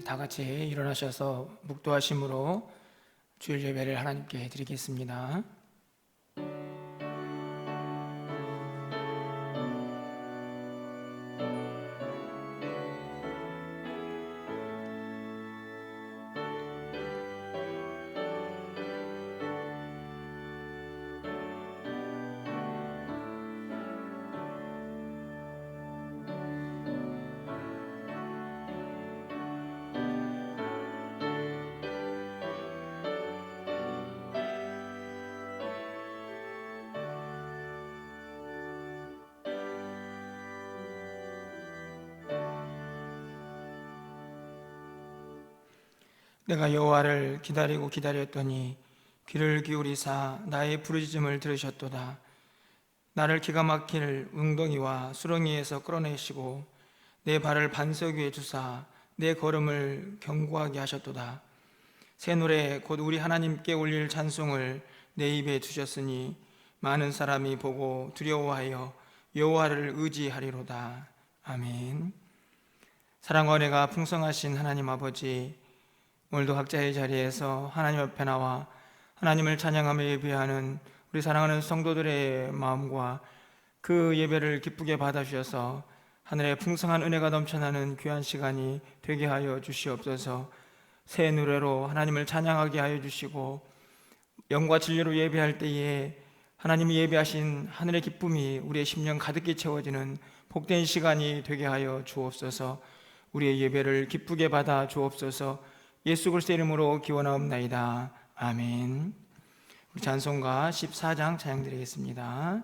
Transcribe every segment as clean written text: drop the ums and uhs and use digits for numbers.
다 같이 일어나셔서 묵도하심으로 주일 예배를 하나님께 드리겠습니다. 내가 여호와를 기다리고 기다렸더니 귀를 기울이사 나의 부르짖음을 들으셨도다. 나를 기가 막힐 웅덩이와 수렁이에서 끌어내시고 내 발을 반석 위에 두사 내 걸음을 견고하게 하셨도다. 새 노래 곧 우리 하나님께 올릴 찬송을 내 입에 두셨으니 많은 사람이 보고 두려워하여 여호와를 의지하리로다. 아멘. 사랑과 은혜가 풍성하신 하나님 아버지, 오늘도 각자의 자리에서 하나님 앞에 나와 하나님을 찬양하며 예배하는 우리 사랑하는 성도들의 마음과 그 예배를 기쁘게 받아주셔서 하늘의 풍성한 은혜가 넘쳐나는 귀한 시간이 되게 하여 주시옵소서. 새 노래로 하나님을 찬양하게 하여 주시고 영과 진리로 예배할 때에 하나님이 예배하신 하늘의 기쁨이 우리의 심령 가득히 채워지는 복된 시간이 되게 하여 주옵소서. 우리의 예배를 기쁘게 받아 주옵소서. 예수 그리스도의 이름으로 기원하옵나이다. 아멘. 우리 찬송가 14장 찬양드리겠습니다.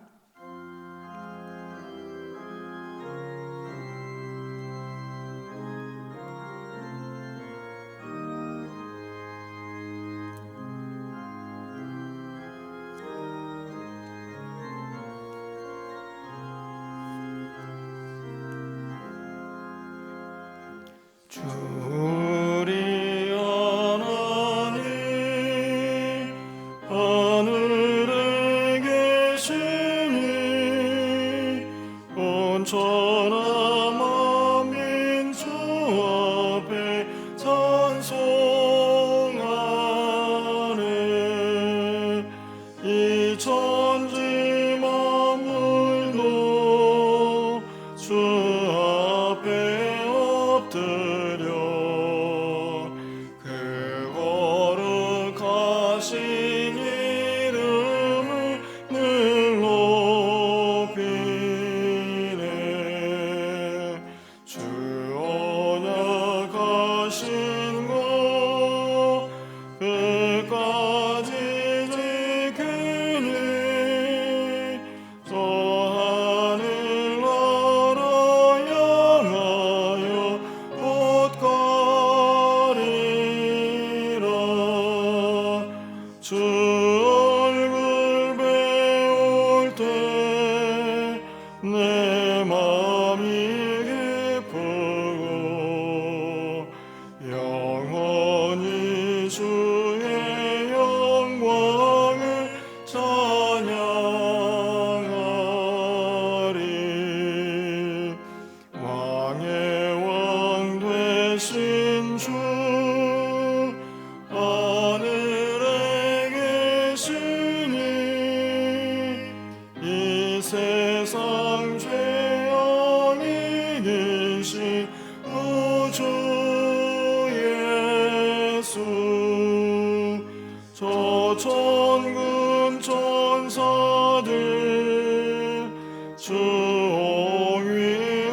우리 하나님 하늘에 계시니 온천한 만민 주 앞에 찬송하네. 이 천지 만물도 주 앞에 엎드려 그 거룩하신 이름을 늘 높이네. 주 언약하신 것 끝까지 지키니 저 하늘나라 향하여 꽃가리라. 주 얼굴 배울 때 내 맘이 기쁘고 영원히 주의 영광을 찬양하리. 왕의 왕 되신 주 하늘에 계시니 이 세상 죄악 이기신 우주 예수. 저 천군 천사들 주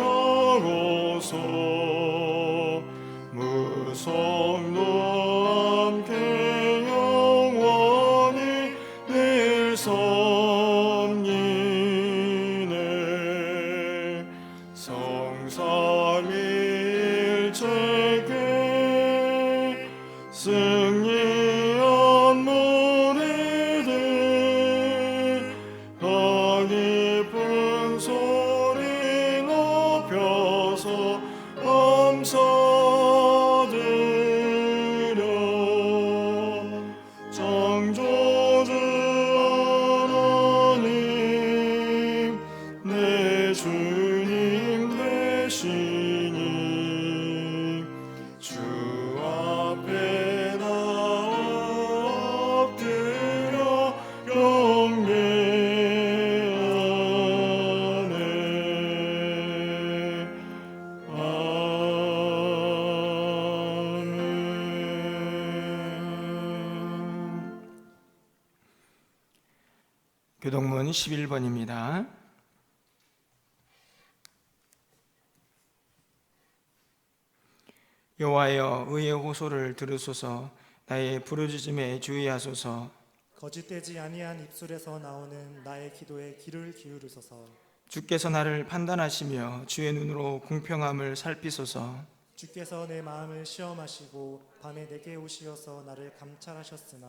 옹위하고서 무성도 함께 영원히 늘 섬기네. 성삼위일체께 승리한 무리들 더 깊은 소리 높여서 감사드려. 창조주 하나님 내 주님 되시니 주 교동문 11번입니다. 여호와여 의의 호소를 들으소서. 나의 부르짖음에 주의하소서. 거짓되지 아니한 입술에서 나오는 나의 기도에 귀를 기울이소서. 주께서 나를 판단하시며 주의 눈으로 공평함을 살피소서. 주께서 내 마음을 시험하시고 밤에 내게 오시어서 나를 감찰하셨으나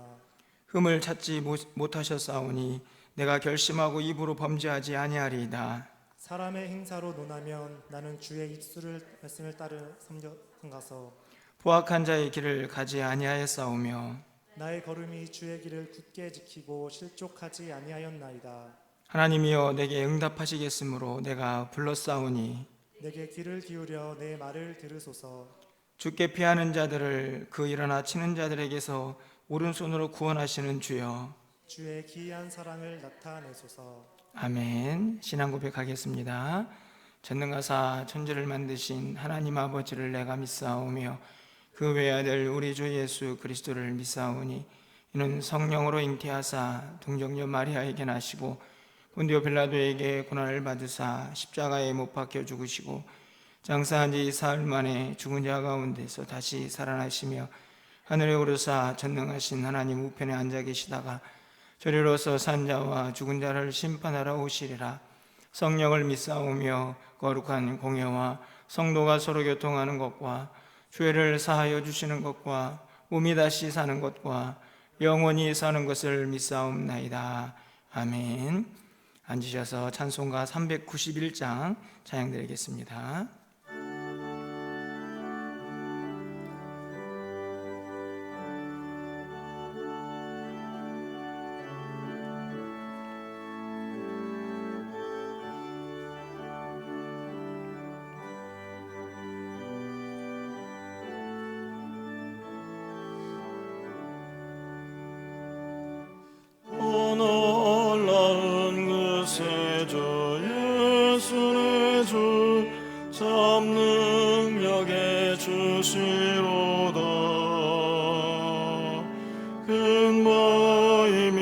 흠을 찾지 못하셨사오니 내가 결심하고 입으로 범죄하지 아니하리이다. 사람의 행사로 논하면 나는 주의 입술을 말씀을 따르 섬겨가서 포악한 자의 길을 가지 아니하였사오며 나의 걸음이 주의 길을 굳게 지키고 실족하지 아니하였나이다. 하나님이여 내게 응답하시겠으므로 내가 불렀사오니 내게 귀를 기울여 내 말을 들으소서. 주께 피하는 자들을 그 일어나 치는 자들에게서 오른손으로 구원하시는 주여. 주의 기이한 사랑을 나타내소서. 아멘. 신앙 고백하겠습니다. 전능하사 천지를 만드신 하나님 아버지를 내가 믿사오며 그 외아들 우리 주 예수 그리스도를 믿사오니 이는 성령으로 잉태하사 동정녀 마리아에게 나시고 본디오 빌라도에게 고난을 받으사 십자가에 못 박혀 죽으시고 장사한 지 사흘 만에 죽은 자 가운데서 다시 살아나시며 하늘에 오르사 전능하신 하나님 우편에 앉아 계시다가 저리로서 산 자와 죽은 자를 심판하러 오시리라. 성령을 믿사오며 거룩한 공회와 성도가 서로 교통하는 것과 죄를 사하여 주시는 것과 몸이 다시 사는 것과 영원히 사는 것을 믿사옵나이다. 아멘. 앉으셔서 찬송가 391장 찬양드리겠습니다. 오늘 그새 주 예수의 주 참 능력에 주시로다. 근바임이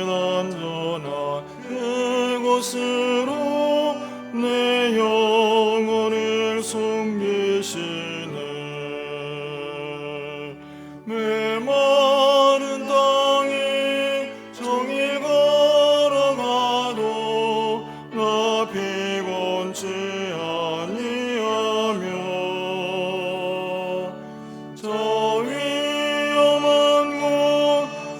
안전한 그곳으로 내 영혼을 숨기시네. 메마른 땅에 종일 걸어가도 나 피곤치 아니하며 저 위험한 곳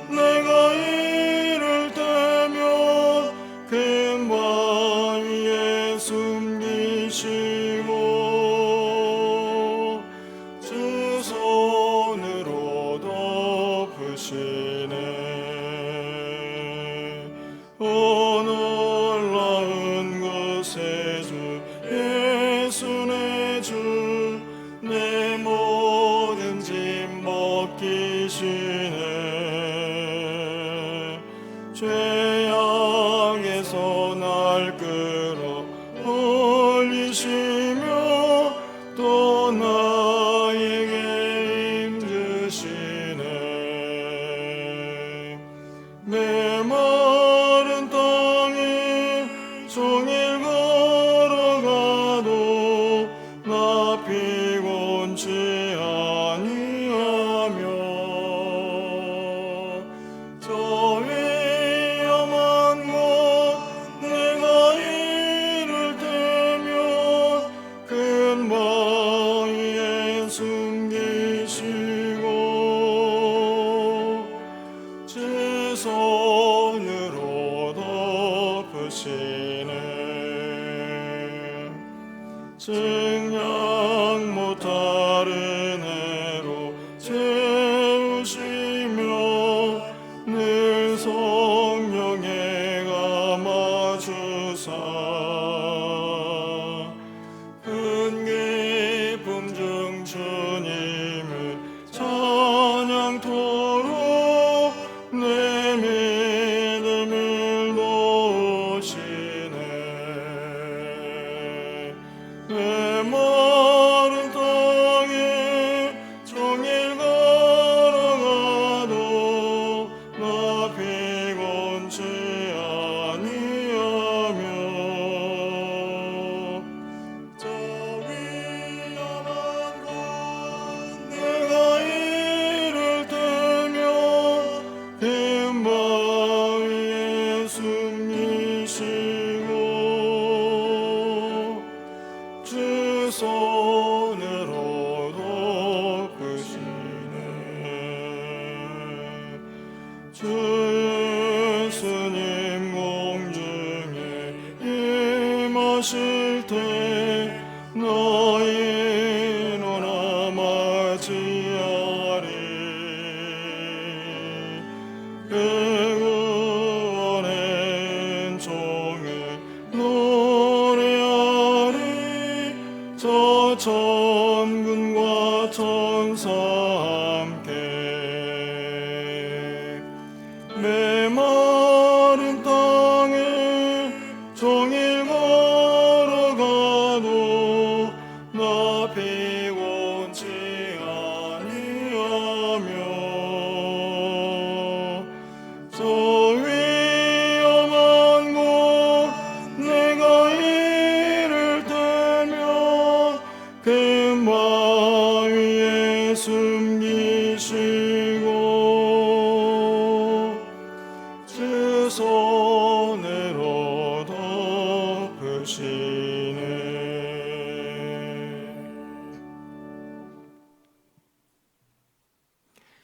내가 이를 때면 금방 위에 숨기시고 주 손으로 덮으시네. 놀라운 것의 주 예수의 주 내 모든 짐 벗기시네. 죄악에서 날 끌어 올리시며 또 나에게 힘주시네. 메마른 땅에 종일 걸어가도 나 피곤치 아니하며 저 위험한 곳 내가 이를 때면 금방 위에 숨기시고 제 손으로 덮으시네. 증량 못하는 애로 채우시며 늘 성령에 감아주사 큰 기쁨 중 주님을 찬양토록 내 믿음을 놓으시네. 내 주 예수님 공중에 임하실 때 너희 너나 맞이하리. 구원의 종에 노래하리. 저 천군과 천사 함께 메마른 땅에 종일 걸어가도 나 피곤치 아니하며 저 위험한 곳 내가 이를 때면 금방 위에 숨기시고 주 손으로 덮으시네.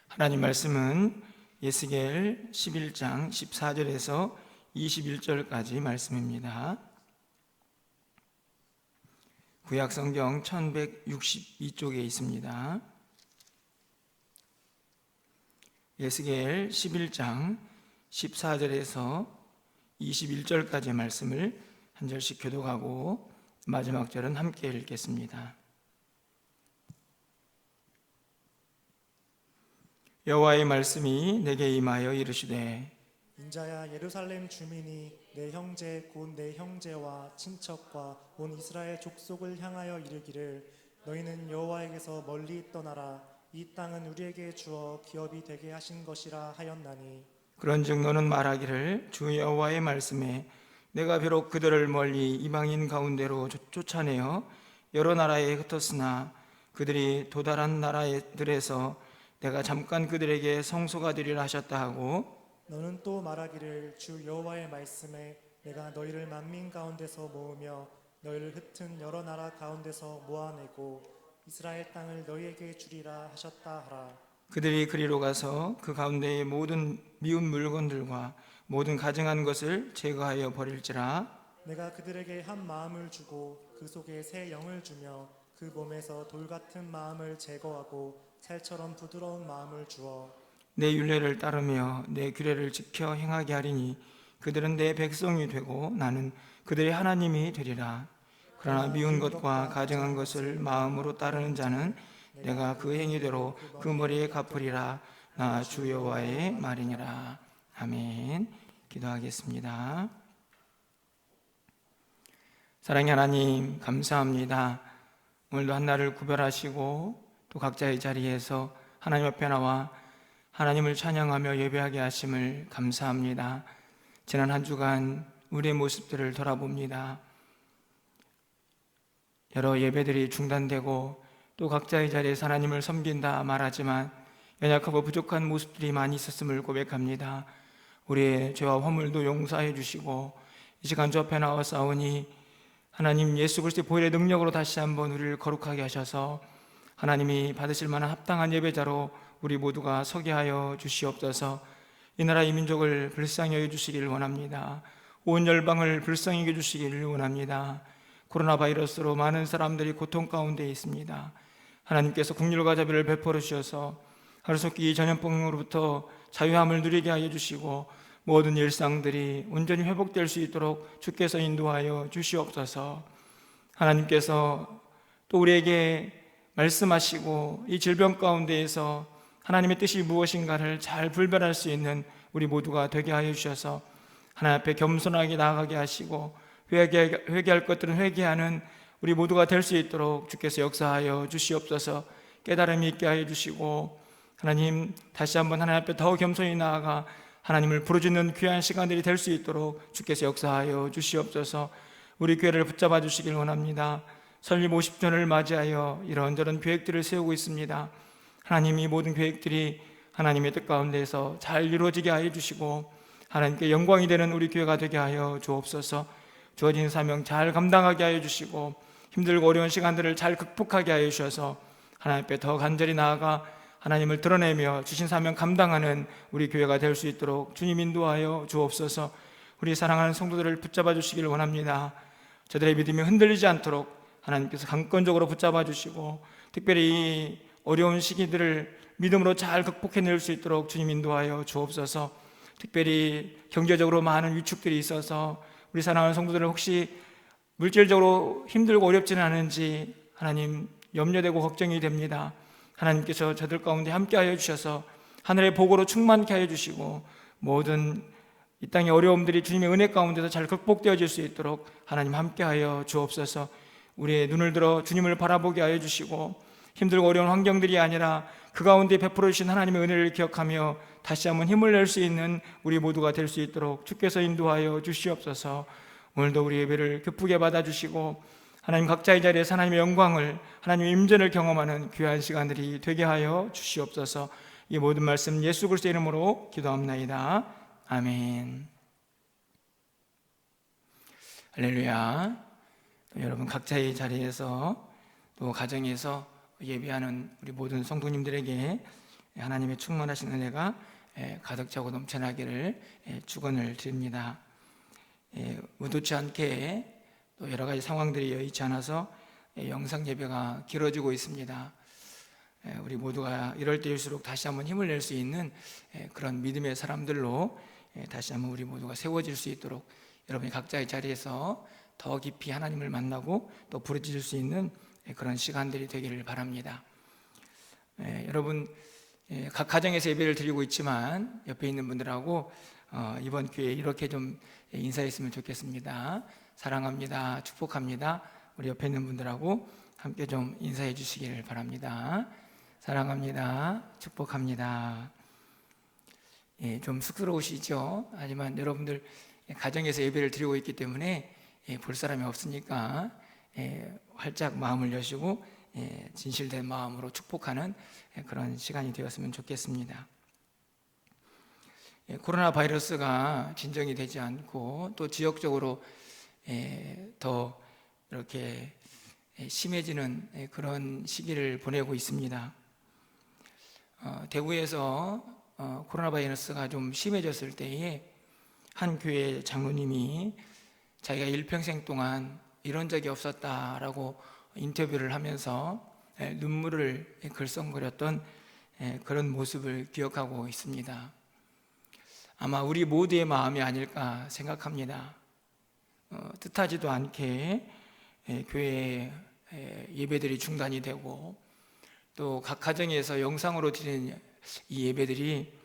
하나님 말씀은 예스겔 11장 14절에서 21절까지 말씀입니다. 구약 성경 1162쪽에 있습니다. 예스겔 11장 14절에서 21절까지의 말씀을 한 절씩 교독하고 마지막 절은 함께 읽겠습니다. 여호와의 말씀이 내게 임하여 이르시되 인자야, 예루살렘 주민이 내 형제 곧 내 형제와 친척과 온 이스라엘 족속을 향하여 이르기를 너희는 여호와에게서 멀리 떠나라. 이 땅은 우리에게 주어 기업이 되게 하신 것이라 하였나니 그런즉 너는 말하기를 주 여호와의 말씀에 내가 비록 그들을 멀리 이방인 가운데로 쫓아내어 여러 나라에 흩었으나 그들이 도달한 나라들에서 내가 잠깐 그들에게 성소가 되리라 하셨다 하고 너는 또 말하기를 주 여호와의 말씀에 내가 너희를 만민 가운데서 모으며 너희를 흩은 여러 나라 가운데서 모아내고 이스라엘 땅을 너희에게 주리라 하셨다 하라. 그들이 그리로 가서 그 가운데의 모든 미운 물건들과 모든 가증한 것을 제거하여 버릴지라. 내가 그들에게 한 마음을 주고 그 속에 새 영을 주며 그 몸에서 돌 같은 마음을 제거하고 살처럼 부드러운 마음을 주어 내 율례를 따르며 내 규례를 지켜 행하게 하리니 그들은 내 백성이 되고 나는 그들의 하나님이 되리라. 그러나 미운 것과 가증한 것을 마음으로 따르는 자는 내가 그 행위대로 그 머리에 갚으리라. 나 주 여호와의 말이니라. 아멘. 기도하겠습니다. 사랑의 하나님, 감사합니다. 오늘도 한날을 구별하시고 또 각자의 자리에서 하나님 앞에 나와 하나님을 찬양하며 예배하게 하심을 감사합니다. 지난 한 주간 우리의 모습들을 돌아봅니다. 여러 예배들이 중단되고 또 각자의 자리에서 하나님을 섬긴다 말하지만 연약하고 부족한 모습들이 많이 있었음을 고백합니다. 우리의 죄와 허물도 용서해 주시고 이 시간 주 앞에 나와 싸우니 하나님 예수 그리스도의 보혈의 능력으로 다시 한번 우리를 거룩하게 하셔서 하나님이 받으실 만한 합당한 예배자로 우리 모두가 서게 하여 주시옵소서. 이 나라 이 민족을 불쌍히 여겨 주시기를 원합니다. 온 열방을 불쌍히 여겨 주시기를 원합니다. 코로나 바이러스로 많은 사람들이 고통 가운데 있습니다. 하나님께서 긍휼과 자비를 베풀어 주셔서 하루속히 전염병으로부터 자유함을 누리게 하여 주시고 모든 일상들이 온전히 회복될 수 있도록 주께서 인도하여 주시옵소서. 하나님께서 또 우리에게 말씀하시고 이 질병 가운데에서 하나님의 뜻이 무엇인가를 잘 분별할 수 있는 우리 모두가 되게 하여 주셔서 하나님 앞에 겸손하게 나아가게 하시고 회개할 것들은 회개하는 우리 모두가 될 수 있도록 주께서 역사하여 주시옵소서. 깨달음이 있게 하여 주시고 하나님 다시 한번 하나님 앞에 더 겸손히 나아가 하나님을 부르짖는 귀한 시간들이 될 수 있도록 주께서 역사하여 주시옵소서. 우리 교회를 붙잡아 주시길 원합니다. 설립 50주년을 맞이하여 이런저런 계획들을 세우고 있습니다. 하나님이 모든 계획들이 하나님의 뜻 가운데서 잘 이루어지게 하여 주시고 하나님께 영광이 되는 우리 교회가 되게 하여 주옵소서. 주어진 사명 잘 감당하게 하여 주시고 힘들고 어려운 시간들을 잘 극복하게 하여 주셔서 하나님 앞에 더 간절히 나아가 하나님을 드러내며 주신 사명 감당하는 우리 교회가 될 수 있도록 주님 인도하여 주옵소서. 우리 사랑하는 성도들을 붙잡아 주시기를 원합니다. 저들의 믿음이 흔들리지 않도록 하나님께서 강권적으로 붙잡아 주시고, 특별히 이 어려운 시기들을 믿음으로 잘 극복해낼 수 있도록 주님 인도하여 주옵소서. 특별히 경제적으로 많은 위축들이 있어서 우리 사랑하는 성도들은 혹시 물질적으로 힘들고 어렵지는 않은지 하나님 염려되고 걱정이 됩니다. 하나님께서 저들 가운데 함께하여 주셔서 하늘의 복으로 충만케 하여 주시고, 모든 이 땅의 어려움들이 주님의 은혜 가운데서 잘 극복되어질 수 있도록 하나님 함께하여 주옵소서. 우리의 눈을 들어 주님을 바라보게 하여 주시고, 힘들고 어려운 환경들이 아니라 그 가운데 베풀어 주신 하나님의 은혜를 기억하며 다시 한번 힘을 낼 수 있는 우리 모두가 될 수 있도록 주께서 인도하여 주시옵소서. 오늘도 우리 예배를 기쁘게 받아주시고, 하나님 각자의 자리에서 하나님의 영광을, 하나님의 임재를 경험하는 귀한 시간들이 되게 하여 주시옵소서. 이 모든 말씀 예수 그리스도의 이름으로 기도합나이다. 아멘. 할렐루야. 여러분 각자의 자리에서 또 가정에서 예배하는 우리 모든 성도님들에게 하나님의 충만하신 은혜가 가득 차고 넘쳐나기를 축원을 드립니다. 의도치 않게 또 여러 가지 상황들이 여의치 않아서 영상 예배가 길어지고 있습니다. 우리 모두가 이럴 때일수록 다시 한번 힘을 낼 수 있는 그런 믿음의 사람들로 다시 한번 우리 모두가 세워질 수 있도록 여러분이 각자의 자리에서 더 깊이 하나님을 만나고 또 부르짖을 수 있는 그런 시간들이 되기를 바랍니다. 여러분 각 가정에서 예배를 드리고 있지만 옆에 있는 분들하고 이번 기회에 이렇게 좀 인사했으면 좋겠습니다. 사랑합니다. 축복합니다. 우리 옆에 있는 분들하고 함께 좀 인사해 주시기를 바랍니다. 사랑합니다. 축복합니다. 좀 쑥스러우시죠? 하지만 여러분들 가정에서 예배를 드리고 있기 때문에 볼 사람이 없으니까 활짝 마음을 여시고 진실된 마음으로 축복하는 그런 시간이 되었으면 좋겠습니다. 코로나 바이러스가 진정이 되지 않고 또 지역적으로 더 이렇게 심해지는 그런 시기를 보내고 있습니다. 대구에서 코로나 바이러스가 좀 심해졌을 때에 한 교회 장로님이 자기가 일평생 동안 이런 적이 없었다라고 인터뷰를 하면서 눈물을 글썽거렸던 그런 모습을 기억하고 있습니다. 아마 우리 모두의 마음이 아닐까 생각합니다. 뜻하지도 않게 교회 예배들이 중단이 되고 또 각 가정에서 영상으로 드리는 이 예배들이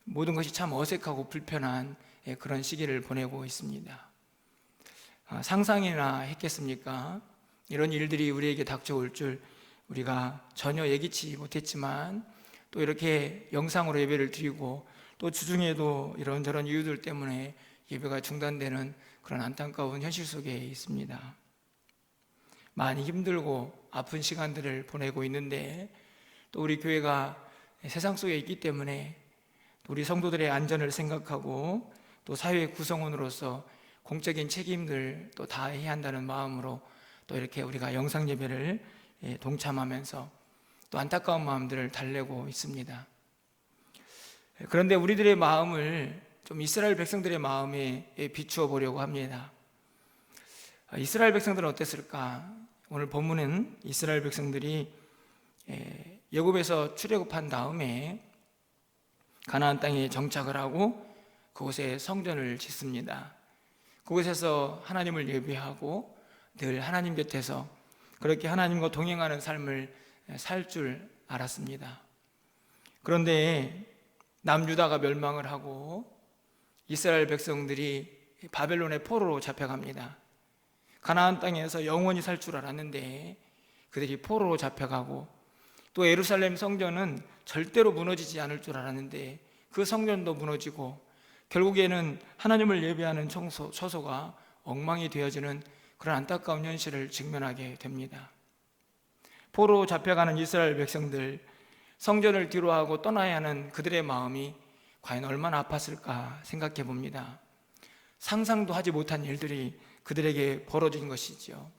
모든 것이 참 어색하고 불편한 그런 시기를 보내고 있습니다. 상상이나 했겠습니까? 이런 일들이 우리에게 닥쳐올 줄 우리가 전혀 예기치 못했지만 또 이렇게 영상으로 예배를 드리고 또 주중에도 이런저런 이유들 때문에 예배가 중단되는 그런 안타까운 현실 속에 있습니다. 많이 힘들고 아픈 시간들을 보내고 있는데 또 우리 교회가 세상 속에 있기 때문에 우리 성도들의 안전을 생각하고 또 사회 구성원으로서 공적인 책임들 또 다해야 한다는 마음으로 또 이렇게 우리가 영상 예배를 동참하면서 또 안타까운 마음들을 달래고 있습니다. 그런데 우리들의 마음을 좀 이스라엘 백성들의 마음에 비추어 보려고 합니다. 이스라엘 백성들은 어땠을까? 오늘 본문은 이스라엘 백성들이 애굽에서 출애굽한 다음에 가나안 땅에 정착을 하고 그곳에 성전을 짓습니다. 그곳에서 하나님을 예배하고 늘 하나님 곁에서 그렇게 하나님과 동행하는 삶을 살 줄 알았습니다. 그런데 남유다가 멸망을 하고 이스라엘 백성들이 바벨론의 포로로 잡혀갑니다. 가나안 땅에서 영원히 살 줄 알았는데 그들이 포로로 잡혀가고 또 예루살렘 성전은 절대로 무너지지 않을 줄 알았는데 그 성전도 무너지고 결국에는 하나님을 예배하는 처소가 엉망이 되어지는 그런 안타까운 현실을 직면하게 됩니다. 포로 잡혀가는 이스라엘 백성들, 성전을 뒤로하고 떠나야 하는 그들의 마음이 과연 얼마나 아팠을까 생각해 봅니다. 상상도 하지 못한 일들이 그들에게 벌어진 것이죠.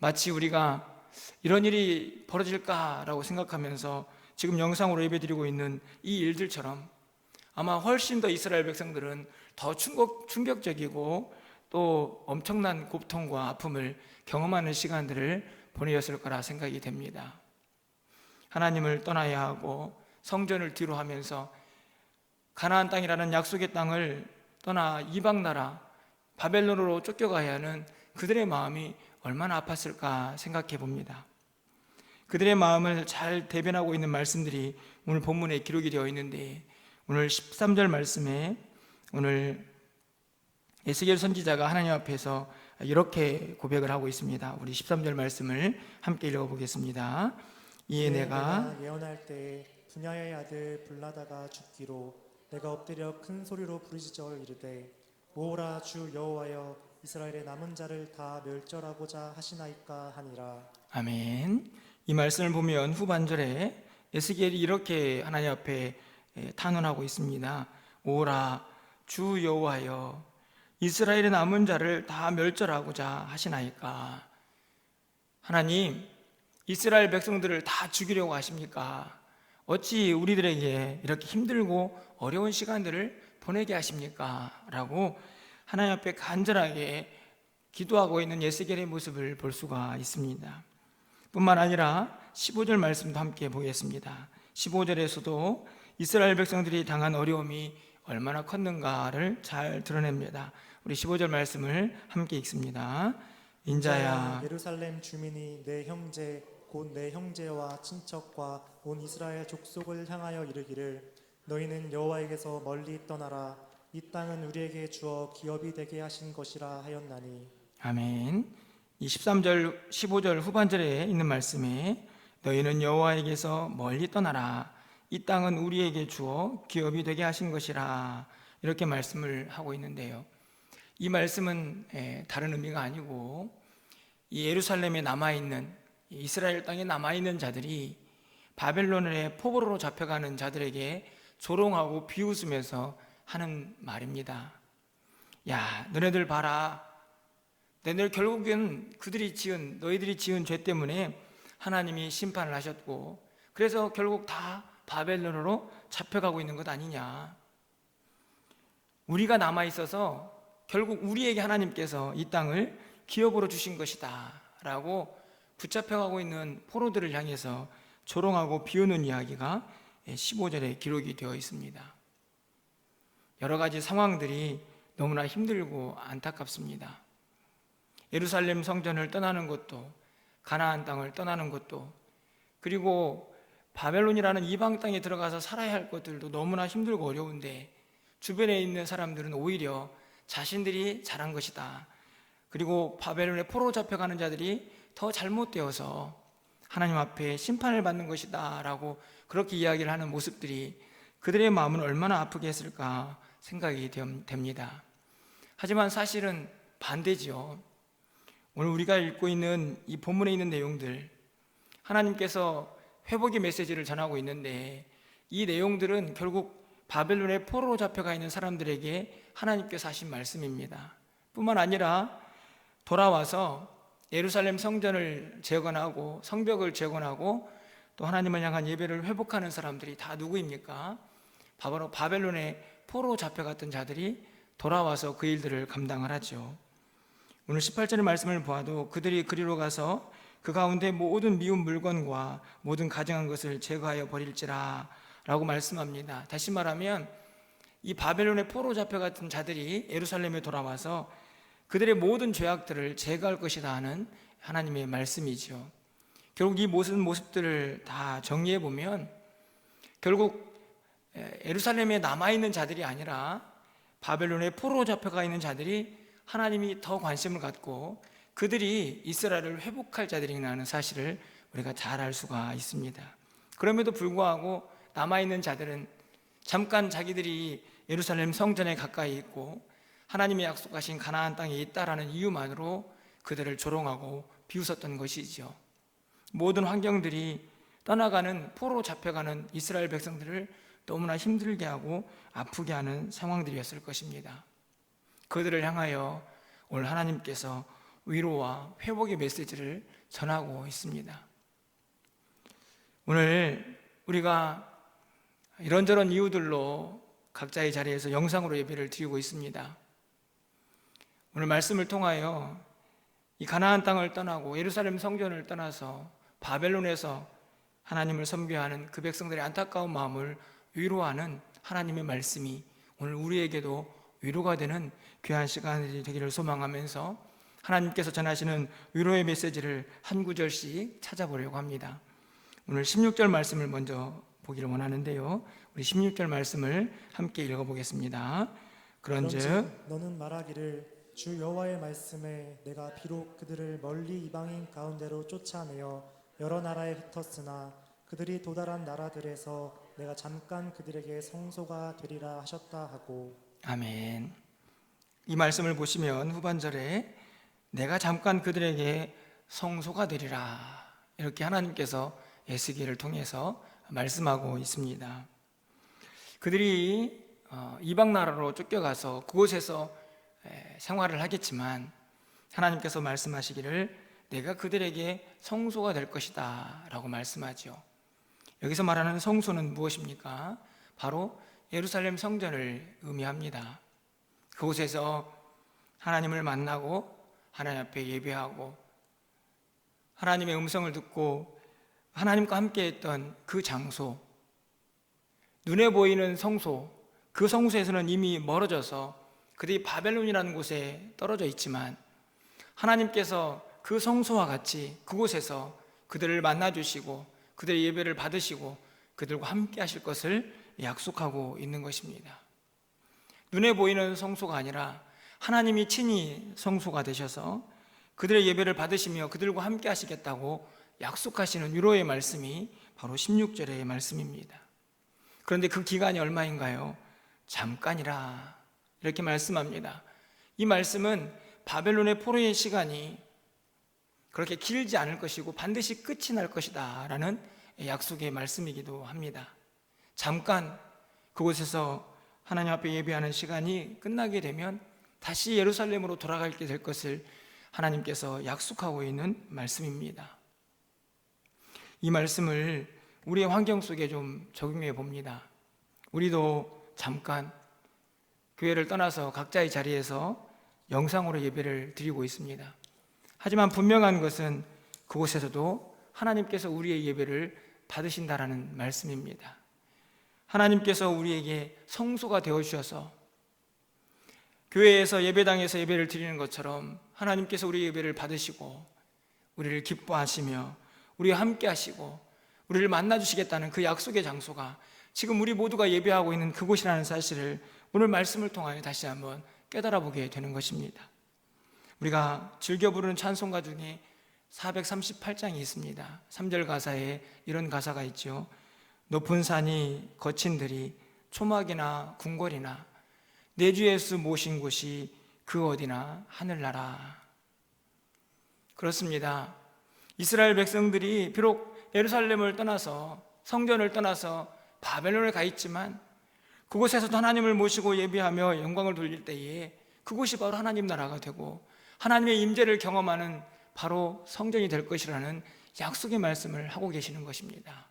마치 우리가 이런 일이 벌어질까라고 생각하면서 지금 영상으로 예배드리고 있는 이 일들처럼 아마 훨씬 더 이스라엘 백성들은 더 충격적이고 또 엄청난 고통과 아픔을 경험하는 시간들을 보내었을 거라 생각이 됩니다. 하나님을 떠나야 하고 성전을 뒤로 하면서 가나안 땅이라는 약속의 땅을 떠나 이방 나라 바벨론으로 쫓겨가야 하는 그들의 마음이 얼마나 아팠을까 생각해 봅니다. 그들의 마음을 잘 대변하고 있는 말씀들이 오늘 본문에 기록이 되어 있는데, 오늘 13절 말씀에 오늘 에스겔 선지자가 하나님 앞에서 이렇게 고백을 하고 있습니다. 우리 13절 말씀을 함께 읽어보겠습니다. 이에 내가 예언할 때에 분야의 아들 블라다가 죽기로 내가 엎드려 큰 소리로 부르짖어 이르되 오라 주 여호와여 이스라엘의 남은 자를 다 멸절하고자 하시나이까 하니라. 아멘. 이 말씀을 보면 후반절에 에스겔이 이렇게 하나님 앞에 탄원하고 있습니다. 오라 주 여호와여 이스라엘의 남은 자를 다 멸절하고자 하시나이까. 하나님, 이스라엘 백성들을 다 죽이려고 하십니까? 어찌 우리들에게 이렇게 힘들고 어려운 시간들을 보내게 하십니까? 라고 하나님 앞에 간절하게 기도하고 있는 에스겔의 모습을 볼 수가 있습니다. 뿐만 아니라 15절 말씀도 함께 보겠습니다. 15절에서도 이스라엘 백성들이 당한 어려움이 얼마나 컸는가를 잘 드러냅니다. 우리 15절 말씀을 함께 읽습니다. 인자야 예루살렘 주민이 내 형제 곧 내 형제와 친척과 온 이스라엘 족속을 향하여 이르기를 너희는 여호와에게서 멀리 떠나라. 이 땅은 우리에게 주어 기업이 되게 하신 것이라 하였나니. 아멘. 이 13절 15절 후반절에 있는 말씀에 너희는 여호와에게서 멀리 떠나라. 이 땅은 우리에게 주어 기업이 되게 하신 것이라, 이렇게 말씀을 하고 있는데요. 이 말씀은 다른 의미가 아니고 이 예루살렘에 남아있는 이스라엘 땅에 남아있는 자들이 바벨론의 포로로 잡혀가는 자들에게 조롱하고 비웃으면서 하는 말입니다. 야, 너네들 봐라. 너희들 결국엔 너희들이 지은 죄 때문에 하나님이 심판을 하셨고, 그래서 결국 다 바벨론으로 잡혀가고 있는 것 아니냐. 우리가 남아있어서 결국 우리에게 하나님께서 이 땅을 기업으로 주신 것이다 라고 붙잡혀가고 있는 포로들을 향해서 조롱하고 비우는 이야기가 15절에 기록이 되어 있습니다. 여러 가지 상황들이 너무나 힘들고 안타깝습니다. 예루살렘 성전을 떠나는 것도, 가나안 땅을 떠나는 것도, 그리고 바벨론이라는 이방 땅에 들어가서 살아야 할 것들도 너무나 힘들고 어려운데, 주변에 있는 사람들은 오히려 자신들이 잘한 것이다, 그리고 바벨론에 포로 잡혀가는 자들이 더 잘못되어서 하나님 앞에 심판을 받는 것이다 라고 그렇게 이야기를 하는 모습들이 그들의 마음은 얼마나 아프게 했을까 생각이 됩니다. 하지만 사실은 반대지요. 오늘 우리가 읽고 있는 이 본문에 있는 내용들, 하나님께서 회복의 메시지를 전하고 있는데, 이 내용들은 결국 바벨론의 포로로 잡혀가 있는 사람들에게 하나님께서 하신 말씀입니다. 뿐만 아니라 돌아와서 예루살렘 성전을 재건하고 성벽을 재건하고 또 하나님을 향한 예배를 회복하는 사람들이 다 누구입니까? 바로 바벨론의 포로로 잡혀갔던 자들이 돌아와서 그 일들을 감당을 하죠. 오늘 18절의 말씀을 보아도 그들이 그리로 가서 그 가운데 모든 미운 물건과 모든 가증한 것을 제거하여 버릴지라 라고 말씀합니다. 다시 말하면 이 바벨론의 포로 잡혀갔던 자들이 예루살렘에 돌아와서 그들의 모든 죄악들을 제거할 것이다 하는 하나님의 말씀이죠. 결국 이 모든 모습들을 다 정리해 보면 결국 예루살렘에 남아있는 자들이 아니라 바벨론의 포로 잡혀가 있는 자들이 하나님이 더 관심을 갖고 그들이 이스라엘을 회복할 자들이라는 사실을 우리가 잘 알 수가 있습니다. 그럼에도 불구하고 남아있는 자들은 잠깐 자기들이 예루살렘 성전에 가까이 있고 하나님의 약속하신 가나안 땅에 있다라는 이유만으로 그들을 조롱하고 비웃었던 것이죠. 모든 환경들이 떠나가는 포로 잡혀가는 이스라엘 백성들을 너무나 힘들게 하고 아프게 하는 상황들이었을 것입니다. 그들을 향하여 오늘 하나님께서 위로와 회복의 메시지를 전하고 있습니다. 오늘 우리가 이런저런 이유들로 각자의 자리에서 영상으로 예배를 드리고 있습니다. 오늘 말씀을 통하여 이 가나안 땅을 떠나고 예루살렘 성전을 떠나서 바벨론에서 하나님을 섬겨야 하는 그 백성들의 안타까운 마음을 위로하는 하나님의 말씀이 오늘 우리에게도 위로가 되는 귀한 시간이 되기를 소망하면서 하나님께서 전하시는 위로의 메시지를 한 구절씩 찾아보려고 합니다. 오늘 16절 말씀을 먼저 보기를 원하는데요, 우리 16절 말씀을 함께 읽어보겠습니다. 그런즉 너는 말하기를 주 여호와의 말씀에 내가 비록 그들을 멀리 이방인 가운데로 쫓아내어 여러 나라에 흩었으나 그들이 도달한 나라들에서 내가 잠깐 그들에게 성소가 되리라 하셨다 하고. 아멘. 이 말씀을 보시면 후반절에 내가 잠깐 그들에게 성소가 되리라, 이렇게 하나님께서 에스겔을 통해서 말씀하고 있습니다. 그들이 이방 나라로 쫓겨가서 그곳에서 생활을 하겠지만 하나님께서 말씀하시기를 내가 그들에게 성소가 될 것이다 라고 말씀하죠. 여기서 말하는 성소는 무엇입니까? 바로 예루살렘 성전을 의미합니다. 그곳에서 하나님을 만나고 하나님 앞에 예배하고 하나님의 음성을 듣고 하나님과 함께 했던 그 장소, 눈에 보이는 성소, 그 성소에서는 이미 멀어져서 그들이 바벨론이라는 곳에 떨어져 있지만 하나님께서 그 성소와 같이 그곳에서 그들을 만나주시고 그들의 예배를 받으시고 그들과 함께 하실 것을 약속하고 있는 것입니다. 눈에 보이는 성소가 아니라 하나님이 친히 성소가 되셔서 그들의 예배를 받으시며 그들과 함께 하시겠다고 약속하시는 위로의 말씀이 바로 16절의 말씀입니다. 그런데 그 기간이 얼마인가요? 잠깐이라, 이렇게 말씀합니다. 이 말씀은 바벨론의 포로의 시간이 그렇게 길지 않을 것이고 반드시 끝이 날 것이다 라는 약속의 말씀이기도 합니다. 잠깐 그곳에서 하나님 앞에 예배하는 시간이 끝나게 되면 다시 예루살렘으로 돌아가게 될 것을 하나님께서 약속하고 있는 말씀입니다. 이 말씀을 우리의 환경 속에 좀 적용해 봅니다. 우리도 잠깐 교회를 떠나서 각자의 자리에서 영상으로 예배를 드리고 있습니다. 하지만 분명한 것은 그곳에서도 하나님께서 우리의 예배를 받으신다라는 말씀입니다. 하나님께서 우리에게 성소가 되어주셔서 교회에서 예배당에서 예배를 드리는 것처럼 하나님께서 우리의 예배를 받으시고 우리를 기뻐하시며 우리와 함께 하시고 우리를 만나주시겠다는 그 약속의 장소가 지금 우리 모두가 예배하고 있는 그곳이라는 사실을 오늘 말씀을 통하여 다시 한번 깨달아 보게 되는 것입니다. 우리가 즐겨 부르는 찬송가 중에 438장이 있습니다. 3절 가사에 이런 가사가 있죠. 높은 산이 거친 들이 초막이나 궁궐이나 내 주 예수 모신 곳이 그 어디나 하늘나라. 그렇습니다. 이스라엘 백성들이 비록 예루살렘을 떠나서 성전을 떠나서 바벨론에 가 있지만 그곳에서도 하나님을 모시고 예배하며 영광을 돌릴 때에 그곳이 바로 하나님 나라가 되고 하나님의 임재를 경험하는 바로 성전이 될 것이라는 약속의 말씀을 하고 계시는 것입니다.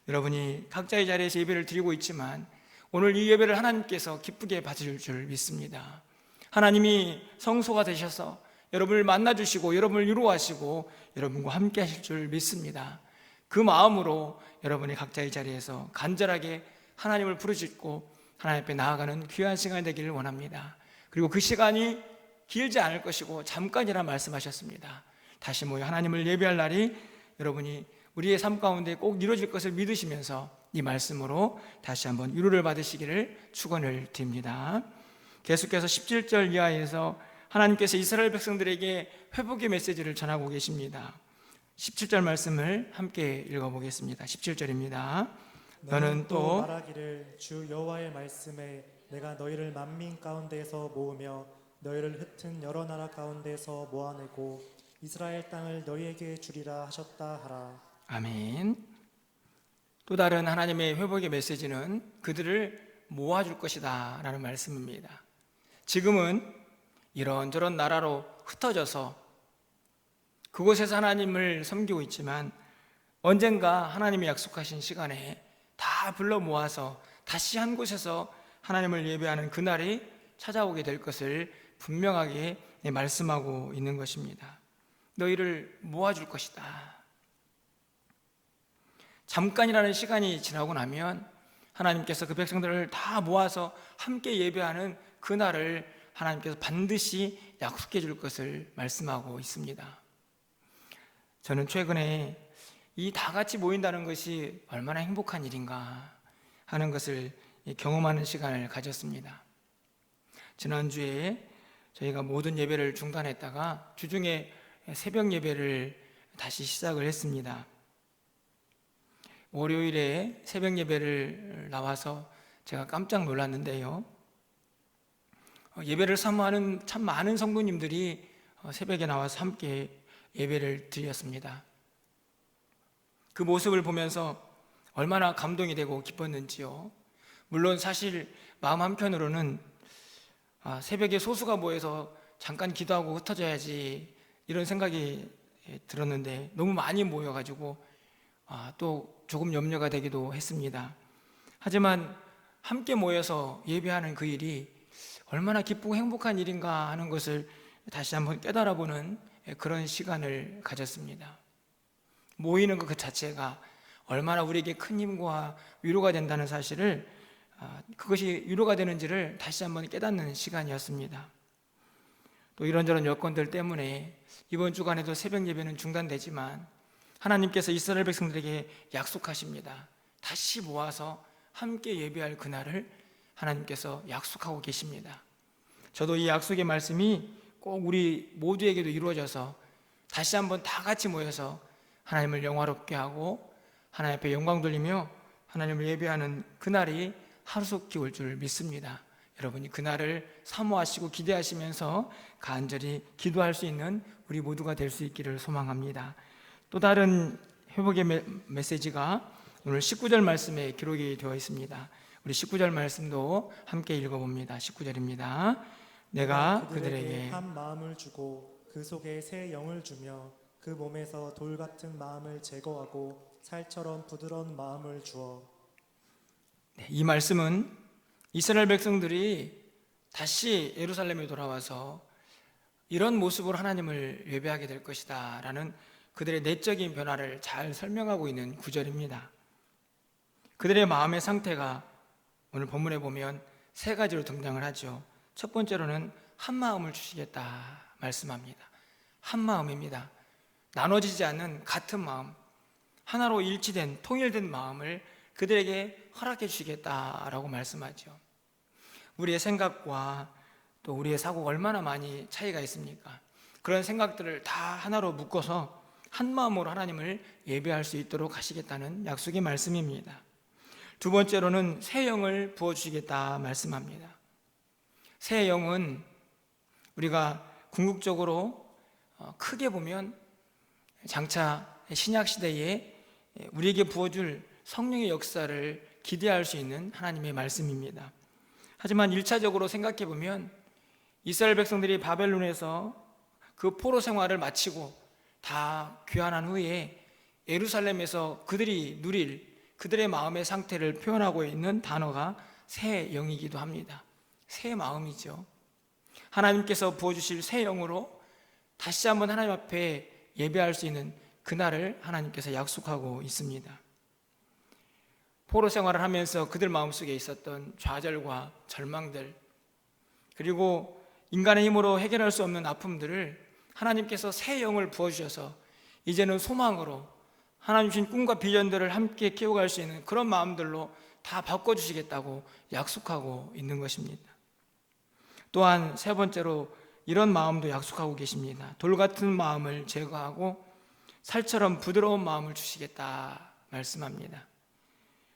여러분이 각자의 자리에서 예배를 드리고 있지만 오늘 이 예배를 하나님께서 기쁘게 받으실 줄 믿습니다. 하나님이 성소가 되셔서 여러분을 만나주시고 여러분을 위로하시고 여러분과 함께 하실 줄 믿습니다. 그 마음으로 여러분이 각자의 자리에서 간절하게 하나님을 부르짖고 하나님 앞에 나아가는 귀한 시간이 되기를 원합니다. 그리고 그 시간이 길지 않을 것이고 잠깐이라 말씀하셨습니다. 다시 모여 하나님을 예배할 날이 여러분이 우리의 삶 가운데 꼭 이루어질 것을 믿으시면서 이 말씀으로 다시 한번 위로를 받으시기를 축원을 드립니다. 계속해서 17절 이하에서 하나님께서 이스라엘 백성들에게 회복의 메시지를 전하고 계십니다. 17절 말씀을 함께 읽어보겠습니다. 17절입니다. 너는 또 말하기를 주 여호와의 말씀에 내가 너희를 만민 가운데에서 모으며 너희를 흩은 여러 나라 가운데에서 모아내고 이스라엘 땅을 너희에게 주리라 하셨다 하라. 아멘. 또 다른 하나님의 회복의 메시지는 그들을 모아줄 것이다 라는 말씀입니다. 지금은 이런저런 나라로 흩어져서 그곳에서 하나님을 섬기고 있지만 언젠가 하나님이 약속하신 시간에 다 불러 모아서 다시 한 곳에서 하나님을 예배하는 그날이 찾아오게 될 것을 분명하게 말씀하고 있는 것입니다. 너희를 모아줄 것이다. 잠깐이라는 시간이 지나고 나면 하나님께서 그 백성들을 다 모아서 함께 예배하는 그날을 하나님께서 반드시 약속해 줄 것을 말씀하고 있습니다. 저는 최근에 이 다 같이 모인다는 것이 얼마나 행복한 일인가 하는 것을 경험하는 시간을 가졌습니다. 지난주에 저희가 모든 예배를 중단했다가 주중에 새벽 예배를 다시 시작을 했습니다. 월요일에 새벽 예배를 나와서 제가 깜짝 놀랐는데요. 예배를 사모하는 참 많은 성도님들이 새벽에 나와서 함께 예배를 드렸습니다. 그 모습을 보면서 얼마나 감동이 되고 기뻤는지요. 물론 사실 마음 한편으로는 새벽에 소수가 모여서 잠깐 기도하고 흩어져야지 이런 생각이 들었는데 너무 많이 모여가지고 또 조금 염려가 되기도 했습니다. 하지만 함께 모여서 예배하는 그 일이 얼마나 기쁘고 행복한 일인가 하는 것을 다시 한번 깨달아보는 그런 시간을 가졌습니다. 모이는 것 그 자체가 얼마나 우리에게 큰 힘과 위로가 된다는 사실을, 그것이 위로가 되는지를 다시 한번 깨닫는 시간이었습니다. 또 이런저런 여건들 때문에 이번 주간에도 새벽 예배는 중단되지만 하나님께서 이스라엘 백성들에게 약속하십니다. 다시 모아서 함께 예배할 그날을 하나님께서 약속하고 계십니다. 저도 이 약속의 말씀이 꼭 우리 모두에게도 이루어져서 다시 한번 다 같이 모여서 하나님을 영화롭게 하고 하나님 앞에 영광 돌리며 하나님을 예배하는 그날이 하루속히 올 줄 믿습니다. 여러분이 그날을 사모하시고 기대하시면서 간절히 기도할 수 있는 우리 모두가 될 수 있기를 소망합니다. 또 다른 회복의 메시지가 오늘 19절 말씀에 기록이 되어 있습니다. 우리 19절 말씀도 함께 읽어봅니다. 19절입니다. 내가 그들에게 한 마음을 주고 그 속에 새 영을 주며 그 몸에서 돌 같은 마음을 제거하고 살처럼 부드러운 마음을 주어. 이 말씀은 이스라엘 백성들이 다시 예루살렘에 돌아와서 이런 모습으로 하나님을 예배하게 될 것이다 라는 그들의 내적인 변화를 잘 설명하고 있는 구절입니다. 그들의 마음의 상태가 오늘 본문에 보면 세 가지로 등장을 하죠. 첫 번째로는 한 마음을 주시겠다 말씀합니다. 한 마음입니다. 나눠지지 않는 같은 마음, 하나로 일치된 통일된 마음을 그들에게 허락해 주시겠다라고 말씀하죠. 우리의 생각과 또 우리의 사고가 얼마나 많이 차이가 있습니까? 그런 생각들을 다 하나로 묶어서 한 마음으로 하나님을 예배할 수 있도록 하시겠다는 약속의 말씀입니다. 두 번째로는 새 영을 부어주시겠다 말씀합니다. 새 영은 우리가 궁극적으로 크게 보면 장차 신약시대에 우리에게 부어줄 성령의 역사를 기대할 수 있는 하나님의 말씀입니다. 하지만 1차적으로 생각해 보면 이스라엘 백성들이 바벨론에서 그 포로 생활을 마치고 다 귀환한 후에 예루살렘에서 그들이 누릴 그들의 마음의 상태를 표현하고 있는 단어가 새 영이기도 합니다. 새 마음이죠. 하나님께서 부어주실 새 영으로 다시 한번 하나님 앞에 예배할 수 있는 그날을 하나님께서 약속하고 있습니다. 포로 생활을 하면서 그들 마음속에 있었던 좌절과 절망들, 그리고 인간의 힘으로 해결할 수 없는 아픔들을 하나님께서 새 영을 부어주셔서 이제는 소망으로 하나님 주신 꿈과 비전들을 함께 키워갈 수 있는 그런 마음들로 다 바꿔주시겠다고 약속하고 있는 것입니다. 또한 세 번째로 이런 마음도 약속하고 계십니다. 돌 같은 마음을 제거하고 살처럼 부드러운 마음을 주시겠다 말씀합니다.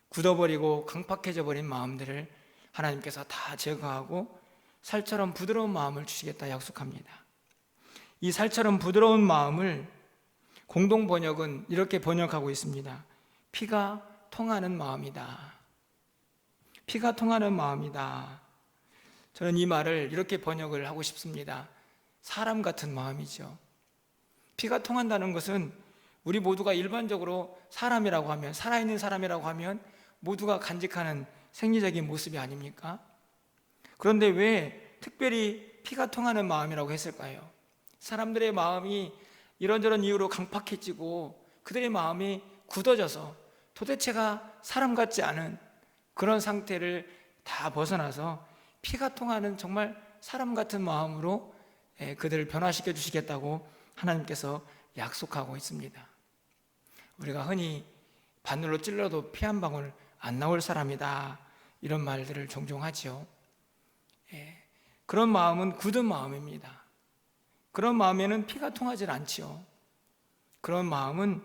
굳어버리고 강팍해져 버린 마음들을 하나님께서 다 제거하고 살처럼 부드러운 마음을 주시겠다 약속합니다. 이 살처럼 부드러운 마음을 공동 번역은 이렇게 번역하고 있습니다. 피가 통하는 마음이다. 피가 통하는 마음이다. 저는 이 말을 이렇게 번역을 하고 싶습니다. 사람 같은 마음이죠. 피가 통한다는 것은 우리 모두가 일반적으로 사람이라고 하면, 살아있는 사람이라고 하면 모두가 간직하는 생리적인 모습이 아닙니까? 그런데 왜 특별히 피가 통하는 마음이라고 했을까요? 사람들의 마음이 이런저런 이유로 강팍해지고 그들의 마음이 굳어져서 도대체가 사람 같지 않은 그런 상태를 다 벗어나서 피가 통하는 정말 사람 같은 마음으로 그들을 변화시켜 주시겠다고 하나님께서 약속하고 있습니다. 우리가 흔히 바늘로 찔러도 피 한 방울 안 나올 사람이다, 이런 말들을 종종 하죠. 그런 마음은 굳은 마음입니다. 그런 마음에는 피가 통하지 않지요. 그런 마음은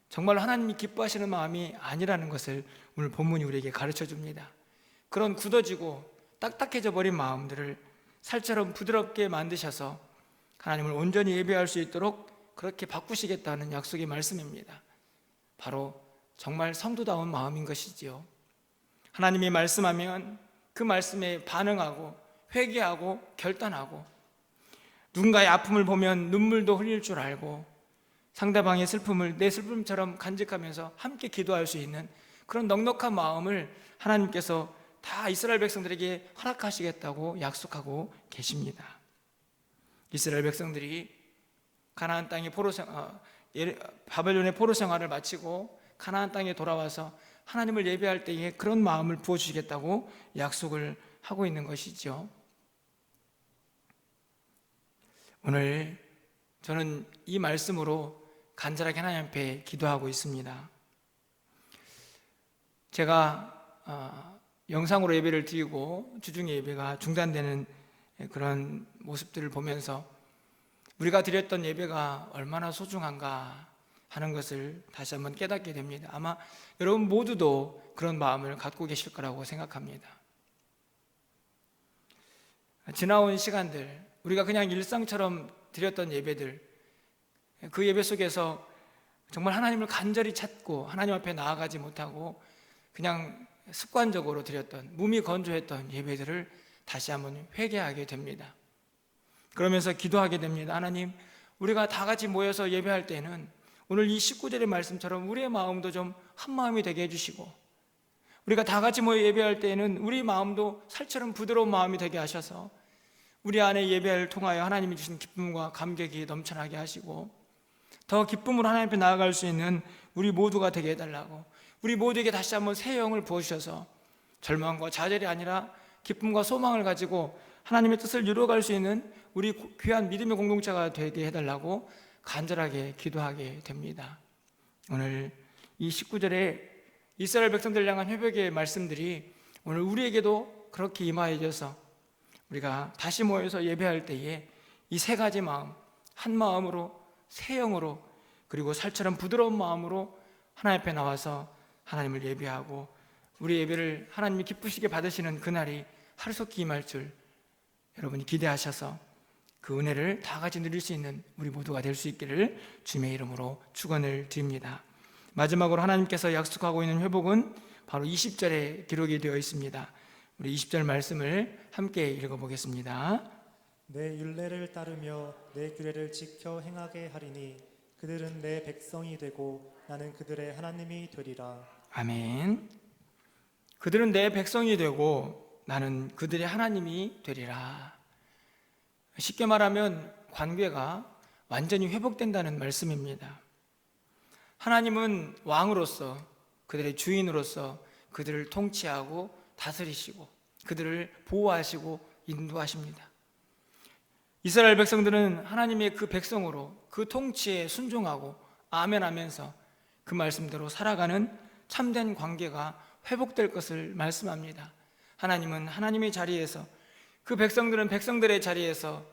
정말 하나님이 기뻐하시는 마음이 아니라는 것을 오늘 본문이 우리에게 가르쳐 줍니다. 그런 굳어지고 딱딱해져 버린 마음들을 살처럼 부드럽게 만드셔서 하나님을 온전히 예배할 수 있도록 그렇게 바꾸시겠다는 약속의 말씀입니다. 바로 정말 성도다운 마음인 것이지요. 하나님이 말씀하면 그 말씀에 반응하고 회개하고 결단하고, 누군가의 아픔을 보면 눈물도 흘릴 줄 알고 상대방의 슬픔을 내 슬픔처럼 간직하면서 함께 기도할 수 있는 그런 넉넉한 마음을 하나님께서 다 이스라엘 백성들에게 허락하시겠다고 약속하고 계십니다. 이스라엘 백성들이 가나안 땅의 바벨론의 포로 생활을 마치고 가나안 땅에 돌아와서 하나님을 예배할 때에 그런 마음을 부어주시겠다고 약속을 하고 있는 것이죠. 오늘 저는 이 말씀으로 간절하게 하나님 앞에 기도하고 있습니다. 제가 영상으로 예배를 드리고 주중 예배가 중단되는 그런 모습들을 보면서 우리가 드렸던 예배가 얼마나 소중한가 하는 것을 다시 한번 깨닫게 됩니다. 아마 여러분 모두도 그런 마음을 갖고 계실 거라고 생각합니다. 지나온 시간들, 우리가 그냥 일상처럼 드렸던 예배들, 그 예배 속에서 정말 하나님을 간절히 찾고 하나님 앞에 나아가지 못하고 그냥 습관적으로 드렸던, 몸이 건조했던 예배들을 다시 한번 회개하게 됩니다. 그러면서 기도하게 됩니다. 하나님, 우리가 다 같이 모여서 예배할 때는 오늘 이 19절의 말씀처럼 우리의 마음도 좀 한마음이 되게 해주시고, 우리가 다 같이 모여 예배할 때에는 우리 마음도 살처럼 부드러운 마음이 되게 하셔서 우리 안에 예배를 통하여 하나님이 주신 기쁨과 감격이 넘쳐나게 하시고, 더 기쁨으로 하나님 앞에 나아갈 수 있는 우리 모두가 되게 해달라고, 우리 모두에게 다시 한번 새 영을 부어주셔서 절망과 좌절이 아니라 기쁨과 소망을 가지고 하나님의 뜻을 이루어갈 수 있는 우리 귀한 믿음의 공동체가 되게 해달라고 간절하게 기도하게 됩니다. 오늘 이 19절에 이스라엘 백성들 향한 회복의 말씀들이 오늘 우리에게도 그렇게 임하여져서 우리가 다시 모여서 예배할 때에 이 세 가지 마음, 한 마음으로, 새 영으로, 그리고 살처럼 부드러운 마음으로 하나님 앞에 나와서 하나님을 예배하고 우리 예배를 하나님이 기쁘시게 받으시는 그날이 하루속히 임할 줄 여러분이 기대하셔서 그 은혜를 다 같이 누릴 수 있는 우리 모두가 될 수 있기를 주님의 이름으로 축원을 드립니다. 마지막으로 하나님께서 약속하고 있는 회복은 바로 20절에 기록이 되어 있습니다. 우리 20절 말씀을 함께 읽어보겠습니다. 내 율례를 따르며 내 규례를 지켜 행하게 하리니 그들은 내 백성이 되고 나는 그들의 하나님이 되리라. 아멘. 그들은 내 백성이 되고 나는 그들의 하나님이 되리라. 쉽게 말하면 관계가 완전히 회복된다는 말씀입니다. 하나님은 왕으로서, 그들의 주인으로서 그들을 통치하고 다스리시고 그들을 보호하시고 인도하십니다. 이스라엘 백성들은 하나님의 그 백성으로 그 통치에 순종하고 아멘하면서 그 말씀대로 살아가는 참된 관계가 회복될 것을 말씀합니다. 하나님은 하나님의 자리에서, 그 백성들은 백성들의 자리에서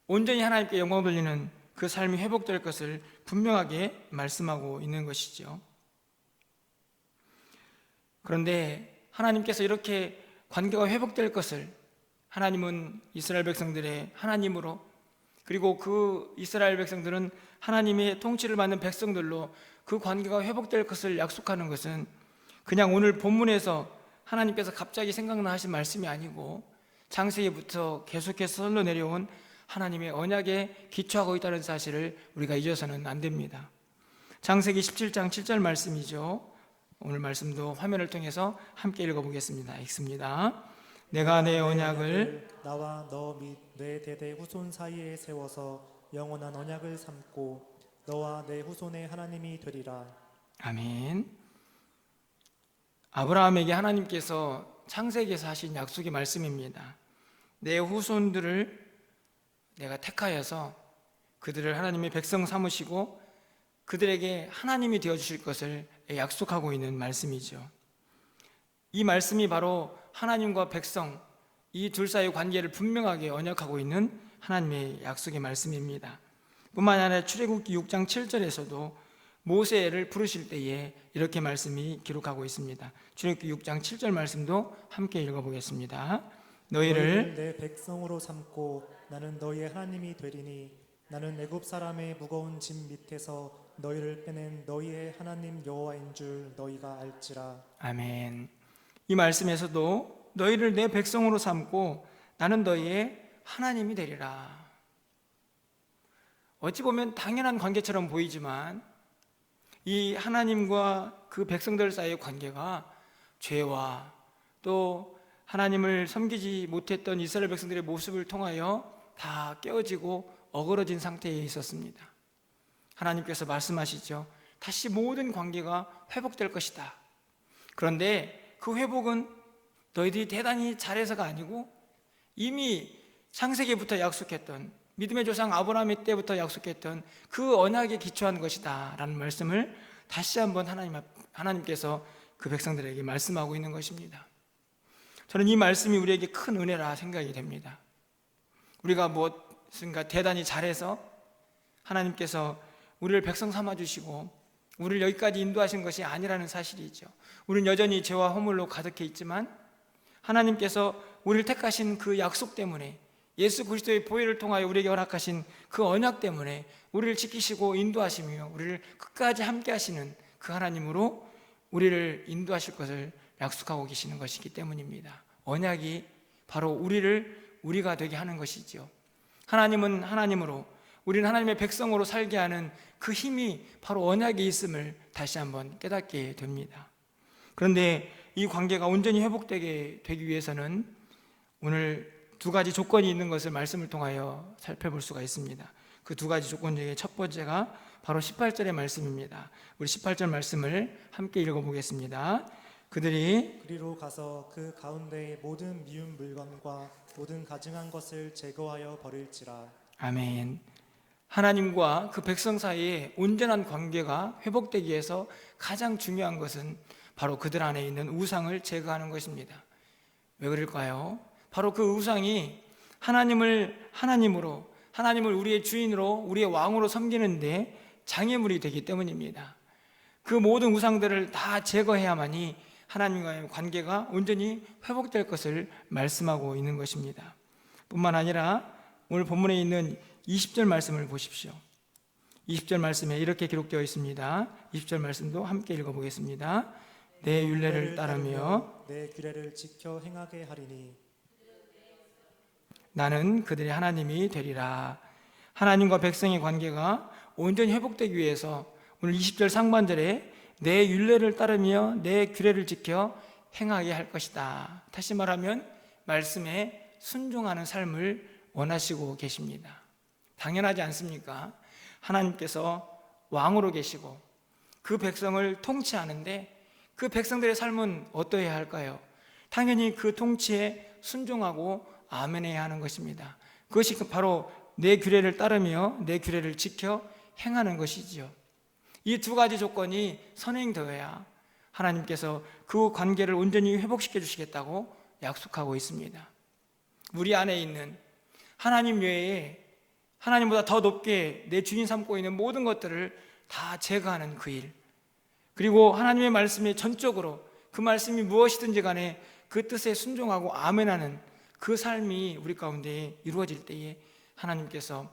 온전히 하나님께 영광 돌리는 그 삶이 회복될 것을 분명하게 말씀하고 있는 것이죠. 그런데 하나님께서 이렇게 관계가 회복될 것을, 하나님은 이스라엘 백성들의 하나님으로, 그리고 그 이스라엘 백성들은 하나님의 통치를 받는 백성들로 그 관계가 회복될 것을 약속하는 것은 그냥 오늘 본문에서 하나님께서 갑자기 생각나 하신 말씀이 아니고 창세기부터 계속해서 흘러 내려온 하나님의 언약에 기초하고 있다는 사실을 우리가 잊어서는 안 됩니다. 창세기 17장 7절 말씀이죠. 오늘 말씀도 화면을 통해서 함께 읽어보겠습니다. 읽습니다. 내가 내 언약을 나와 너 및 내 대대 후손 사이에 세워서 영원한 언약을 삼고 너와 내 후손의 하나님이 되리라. 아멘. 아브라함에게 하나님께서 창세기에서 하신 약속의 말씀입니다. 내 후손들을 내가 택하여서 그들을 하나님의 백성 삼으시고 그들에게 하나님이 되어주실 것을 약속하고 있는 말씀이죠. 이 말씀이 바로 하나님과 백성 이 둘 사이의 관계를 분명하게 언약하고 있는 하나님의 약속의 말씀입니다. 뿐만 아니라 출애굽기 6장 7절에서도 모세를 부르실 때에 이렇게 말씀이 기록하고 있습니다. 출애굽기 6장 7절 말씀도 함께 읽어보겠습니다. 너희를 내 백성으로 삼고 나는 너희의 하나님이 되리니 나는 애굽 사람의 무거운 짐 밑에서 너희를 빼낸 너희의 하나님 여호와인 줄 너희가 알지라. 아멘. 이 말씀에서도 너희를 내 백성으로 삼고 나는 너희의 하나님이 되리라. 어찌 보면 당연한 관계처럼 보이지만 이 하나님과 그 백성들 사이의 관계가 죄와 또 하나님을 섬기지 못했던 이스라엘 백성들의 모습을 통하여 다 깨어지고 어그러진 상태에 있었습니다. 하나님께서 말씀하시죠. 다시 모든 관계가 회복될 것이다. 그런데 그 회복은 너희들이 대단히 잘해서가 아니고 이미 창세기부터 약속했던 믿음의 조상 아브라함의 때부터 약속했던 그 언약에 기초한 것이다 라는 말씀을 다시 한번 하나님께서 그 백성들에게 말씀하고 있는 것입니다. 저는 이 말씀이 우리에게 큰 은혜라 생각이 됩니다. 우리가 무엇인가 대단히 잘해서 하나님께서 우리를 백성 삼아주시고 우리를 여기까지 인도하신 것이 아니라는 사실이죠. 우리는 여전히 죄와 허물로 가득해 있지만 하나님께서 우리를 택하신 그 약속 때문에 예수 그리스도의 보혈을 통하여 우리에게 허락하신 그 언약 때문에 우리를 지키시고 인도하시며 우리를 끝까지 함께 하시는 그 하나님으로 우리를 인도하실 것을 약속하고 계시는 것이기 때문입니다. 언약이 바로 우리가 되게 하는 것이죠. 하나님은 하나님으로 우리는 하나님의 백성으로 살게 하는 그 힘이 바로 언약에 있음을 다시 한번 깨닫게 됩니다. 그런데 이 관계가 온전히 회복되게 되기 위해서는 오늘 두 가지 조건이 있는 것을 말씀을 통하여 살펴볼 수가 있습니다. 그 두 가지 조건 중에 첫 번째가 바로 18절의 말씀입니다. 우리 18절 말씀을 함께 읽어보겠습니다. 그리로 가서 그 가운데의 모든 미운 물건과 모든 가증한 것을 제거하여 버릴지라. 아멘. 하나님과 그 백성 사이에 온전한 관계가 회복되기 위해서 가장 중요한 것은 바로 그들 안에 있는 우상을 제거하는 것입니다. 왜 그럴까요? 바로 그 우상이 하나님을 하나님으로, 하나님을 우리의 주인으로, 우리의 왕으로 섬기는데 장애물이 되기 때문입니다. 그 모든 우상들을 다 제거해야만이 하나님과의 관계가 온전히 회복될 것을 말씀하고 있는 것입니다. 뿐만 아니라 오늘 본문에 있는 20절 말씀을 보십시오. 20절 말씀에 이렇게 기록되어 있습니다. 20절 말씀도 함께 읽어보겠습니다. 내 율례를 따르며 내 규례를 지켜 행하게 하리니 나는 그들의 하나님이 되리라. 하나님과 백성의 관계가 온전히 회복되기 위해서 오늘 20절 상반절에 내 율례를 따르며 내 규례를 지켜 행하게 할 것이다. 다시 말하면 말씀에 순종하는 삶을 원하시고 계십니다. 당연하지 않습니까? 하나님께서 왕으로 계시고 그 백성을 통치하는데 그 백성들의 삶은 어떠해야 할까요? 당연히 그 통치에 순종하고 아멘해야 하는 것입니다. 그것이 바로 내 규례를 따르며 내 규례를 지켜 행하는 것이지요. 이 두 가지 조건이 선행되어야 하나님께서 그 관계를 온전히 회복시켜 주시겠다고 약속하고 있습니다. 우리 안에 있는 하나님 외에 하나님보다 더 높게 내 주인 삼고 있는 모든 것들을 다 제거하는 그 일, 그리고 하나님의 말씀에 전적으로 그 말씀이 무엇이든지 간에 그 뜻에 순종하고 아멘하는 그 삶이 우리 가운데 이루어질 때에 하나님께서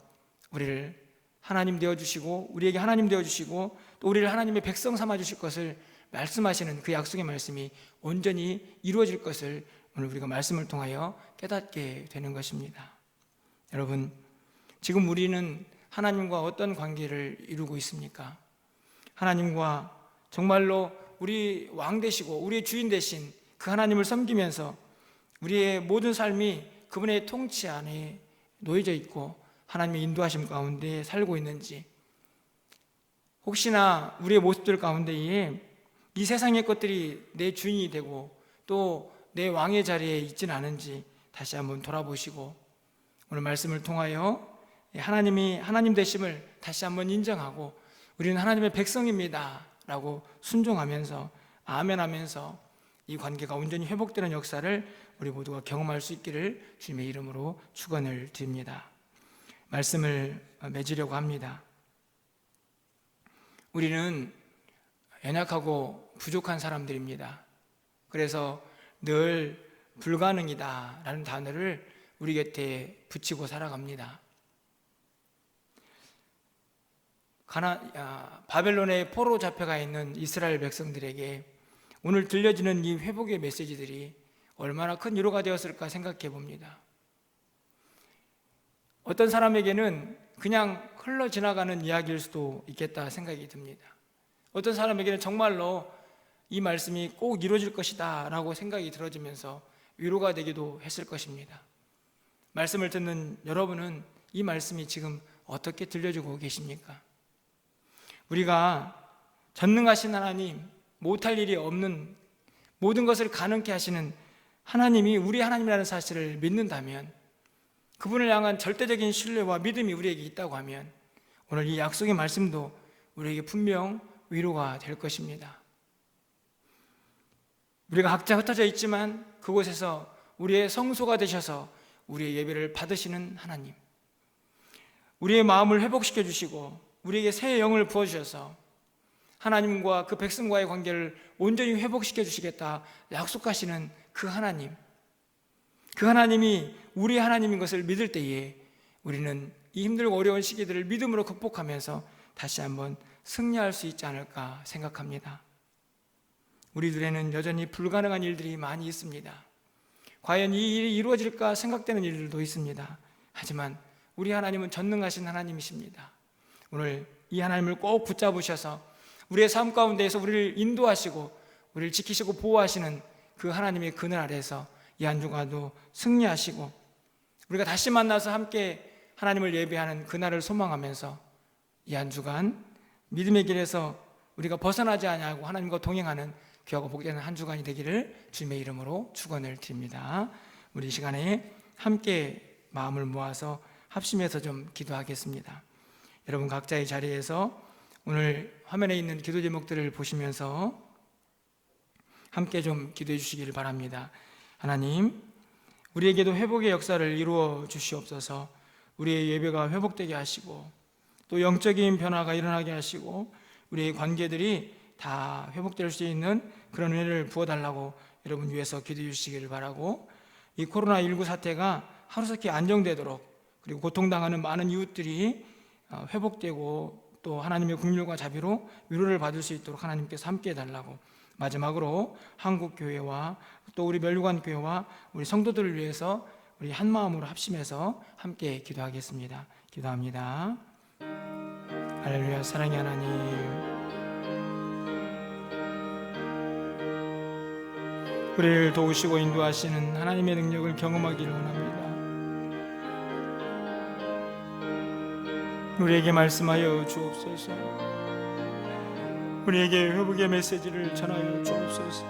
우리를 하나님 되어주시고 우리에게 하나님 되어주시고 또 우리를 하나님의 백성 삼아주실 것을 말씀하시는 그 약속의 말씀이 온전히 이루어질 것을 오늘 우리가 말씀을 통하여 깨닫게 되는 것입니다. 여러분, 지금 우리는 하나님과 어떤 관계를 이루고 있습니까? 하나님과 정말로 우리 왕 되시고 우리의 주인 되신 그 하나님을 섬기면서 우리의 모든 삶이 그분의 통치 안에 놓여져 있고 하나님의 인도하심 가운데 살고 있는지, 혹시나 우리의 모습들 가운데에 이 세상의 것들이 내 주인이 되고 또 내 왕의 자리에 있지는 않은지 다시 한번 돌아보시고, 오늘 말씀을 통하여 하나님이 하나님 되심을 다시 한번 인정하고 우리는 하나님의 백성입니다 라고 순종하면서 아멘 하면서 이 관계가 온전히 회복되는 역사를 우리 모두가 경험할 수 있기를 주님의 이름으로 축원을 드립니다. 말씀을 맺으려고 합니다. 우리는 연약하고 부족한 사람들입니다. 그래서 늘 불가능이다 라는 단어를 우리 곁에 붙이고 살아갑니다. 바벨론의 포로 잡혀가 있는 이스라엘 백성들에게 오늘 들려지는 이 회복의 메시지들이 얼마나 큰 위로가 되었을까 생각해 봅니다. 어떤 사람에게는 그냥 흘러 지나가는 이야기일 수도 있겠다 생각이 듭니다. 어떤 사람에게는 정말로 이 말씀이 꼭 이루어질 것이다 라고 생각이 들어지면서 위로가 되기도 했을 것입니다. 말씀을 듣는 여러분은 이 말씀이 지금 어떻게 들려주고 계십니까? 우리가 전능하신 하나님, 못할 일이 없는 모든 것을 가능케 하시는 하나님이 우리 하나님이라는 사실을 믿는다면, 그분을 향한 절대적인 신뢰와 믿음이 우리에게 있다고 하면 오늘 이 약속의 말씀도 우리에게 분명 위로가 될 것입니다. 우리가 각자 흩어져 있지만 그곳에서 우리의 성소가 되셔서 우리의 예배를 받으시는 하나님, 우리의 마음을 회복시켜 주시고 우리에게 새 영을 부어주셔서 하나님과 그 백성과의 관계를 온전히 회복시켜 주시겠다 약속하시는 그 하나님, 그 하나님이 우리 하나님인 것을 믿을 때에 우리는 이 힘들고 어려운 시기들을 믿음으로 극복하면서 다시 한번 승리할 수 있지 않을까 생각합니다. 우리들에는 여전히 불가능한 일들이 많이 있습니다. 과연 이 일이 이루어질까 생각되는 일들도 있습니다. 하지만 우리 하나님은 전능하신 하나님이십니다. 오늘 이 하나님을 꼭 붙잡으셔서 우리의 삶 가운데에서 우리를 인도하시고 우리를 지키시고 보호하시는 그 하나님의 그늘 아래에서 이 한 주간도 승리하시고 우리가 다시 만나서 함께 하나님을 예배하는 그날을 소망하면서 이 한 주간 믿음의 길에서 우리가 벗어나지 아니하고 하나님과 동행하는 귀하고 복되는 한 주간이 되기를 주님의 이름으로 축원을 드립니다. 우리 이 시간에 함께 마음을 모아서 합심해서 좀 기도하겠습니다. 여러분 각자의 자리에서 오늘 화면에 있는 기도 제목들을 보시면서 함께 좀 기도해 주시기를 바랍니다. 하나님, 우리에게도 회복의 역사를 이루어 주시옵소서. 우리의 예배가 회복되게 하시고 또 영적인 변화가 일어나게 하시고 우리의 관계들이 다 회복될 수 있는 그런 은혜를 부어달라고 여러분 위해서 기도해 주시기를 바라고, 이 코로나19 사태가 하루속히 안정되도록, 그리고 고통당하는 많은 이웃들이 회복되고 또 하나님의 긍휼과 자비로 위로를 받을 수 있도록 하나님께서 함께 해달라고, 마지막으로 한국교회와 또 우리 멸류관교회와 우리 성도들을 위해서 우리 한 마음으로 합심해서 함께 기도하겠습니다. 기도합니다. 할렐루야. 사랑의 하나님, 우리를 도우시고 인도하시는 하나님의 능력을 경험하기를 원합니다. 우리에게 말씀하여 주옵소서. 우리에게 회복의 메시지를 전하여 주옵소서.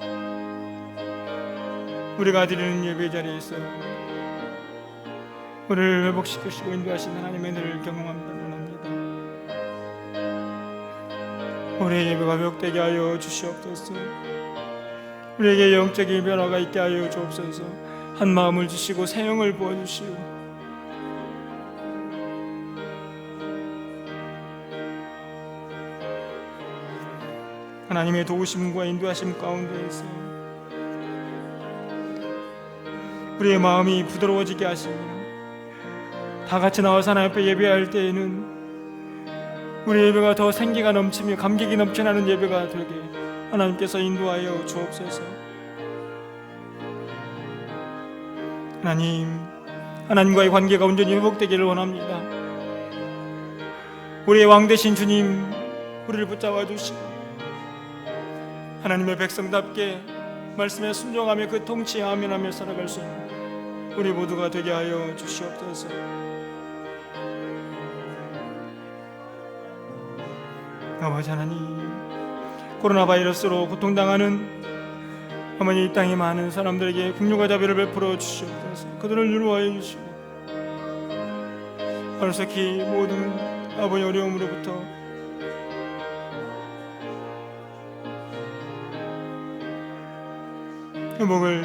우리가 드리는 예배 자리에서 우리를 회복시키시고 인도하시는 하나님의 은혜를 경험하기를 원합니다. 우리의 예배가 회복되게 하여 주시옵소서. 우리에게 영적인 변화가 있게 하여 주옵소서. 한 마음을 주시고 새 영을 부어주시고 하나님의 도우심과 인도하심 가운데에서 우리의 마음이 부드러워지게 하시며 다 같이 나와서 하나님 앞에 예배할 때에는 우리 예배가 더 생기가 넘치며 감격이 넘쳐나는 예배가 되게 하나님께서 인도하여 주옵소서. 하나님과의 관계가 온전히 회복되기를 원합니다. 우리의 왕 되신 주님, 우리를 붙잡아 주시고 하나님의 백성답게 말씀에 순종하며 그 통치에 아멘하며 살아갈 수 있는 우리 모두가 되게 하여 주시옵소서. 아버지 하나님, 코로나 바이러스로 고통당하는 어머니 이 땅에 많은 사람들에게 긍휼과 자비를 베풀어 주시옵소서. 그들을 위로하여 주시고 하루속히 모든 아버지 어려움으로부터 회복을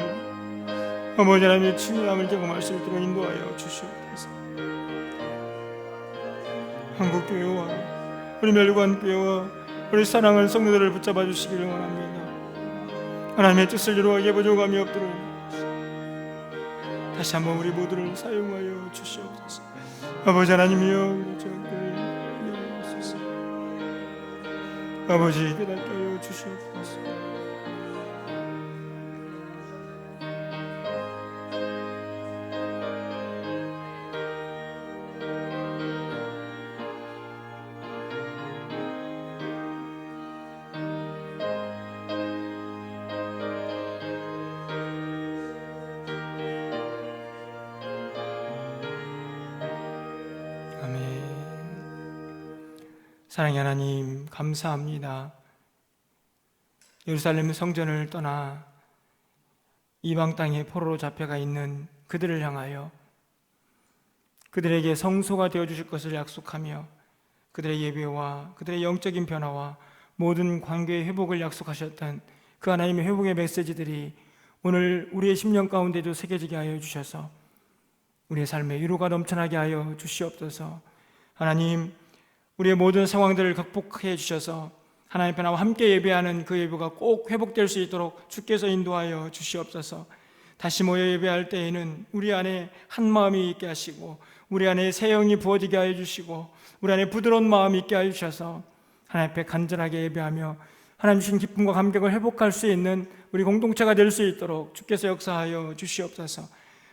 아버지 하나님의 치유함을 경험할 수 있도록 인도하여 주시옵소서. 한국교회와 우리 멸관교회와 우리 사랑하는 성도들을 붙잡아 주시기를 원합니다. 하나님의 뜻을 이루어가게 부족함이 없도록 다시 한번 우리 모두를 사용하여 주시옵소서. 아버지 하나님이여, 우리 저들을 이해하소서. 아버지 깨닫게 하여 주시옵소서. 사랑의 하나님, 감사합니다. 예루살렘 성전을 떠나 이방 땅에 포로로 잡혀가 있는 그들을 향하여 그들에게 성소가 되어주실 것을 약속하며 그들의 예배와 그들의 영적인 변화와 모든 관계의 회복을 약속하셨던 그 하나님의 회복의 메시지들이 오늘 우리의 심령 가운데도 새겨지게 하여 주셔서 우리의 삶에 위로가 넘쳐나게 하여 주시옵소서. 하나님, 우리의 모든 상황들을 극복해 주셔서 하나님 편하와 함께 예배하는 그 예배가 꼭 회복될 수 있도록 주께서 인도하여 주시옵소서. 다시 모여 예배할 때에는 우리 안에 한 마음이 있게 하시고 우리 안에 새 영이 부어지게 하여 주시고 우리 안에 부드러운 마음이 있게 하여 주셔서 하나님 앞에 간절하게 예배하며 하나님 주신 기쁨과 감격을 회복할 수 있는 우리 공동체가 될 수 있도록 주께서 역사하여 주시옵소서.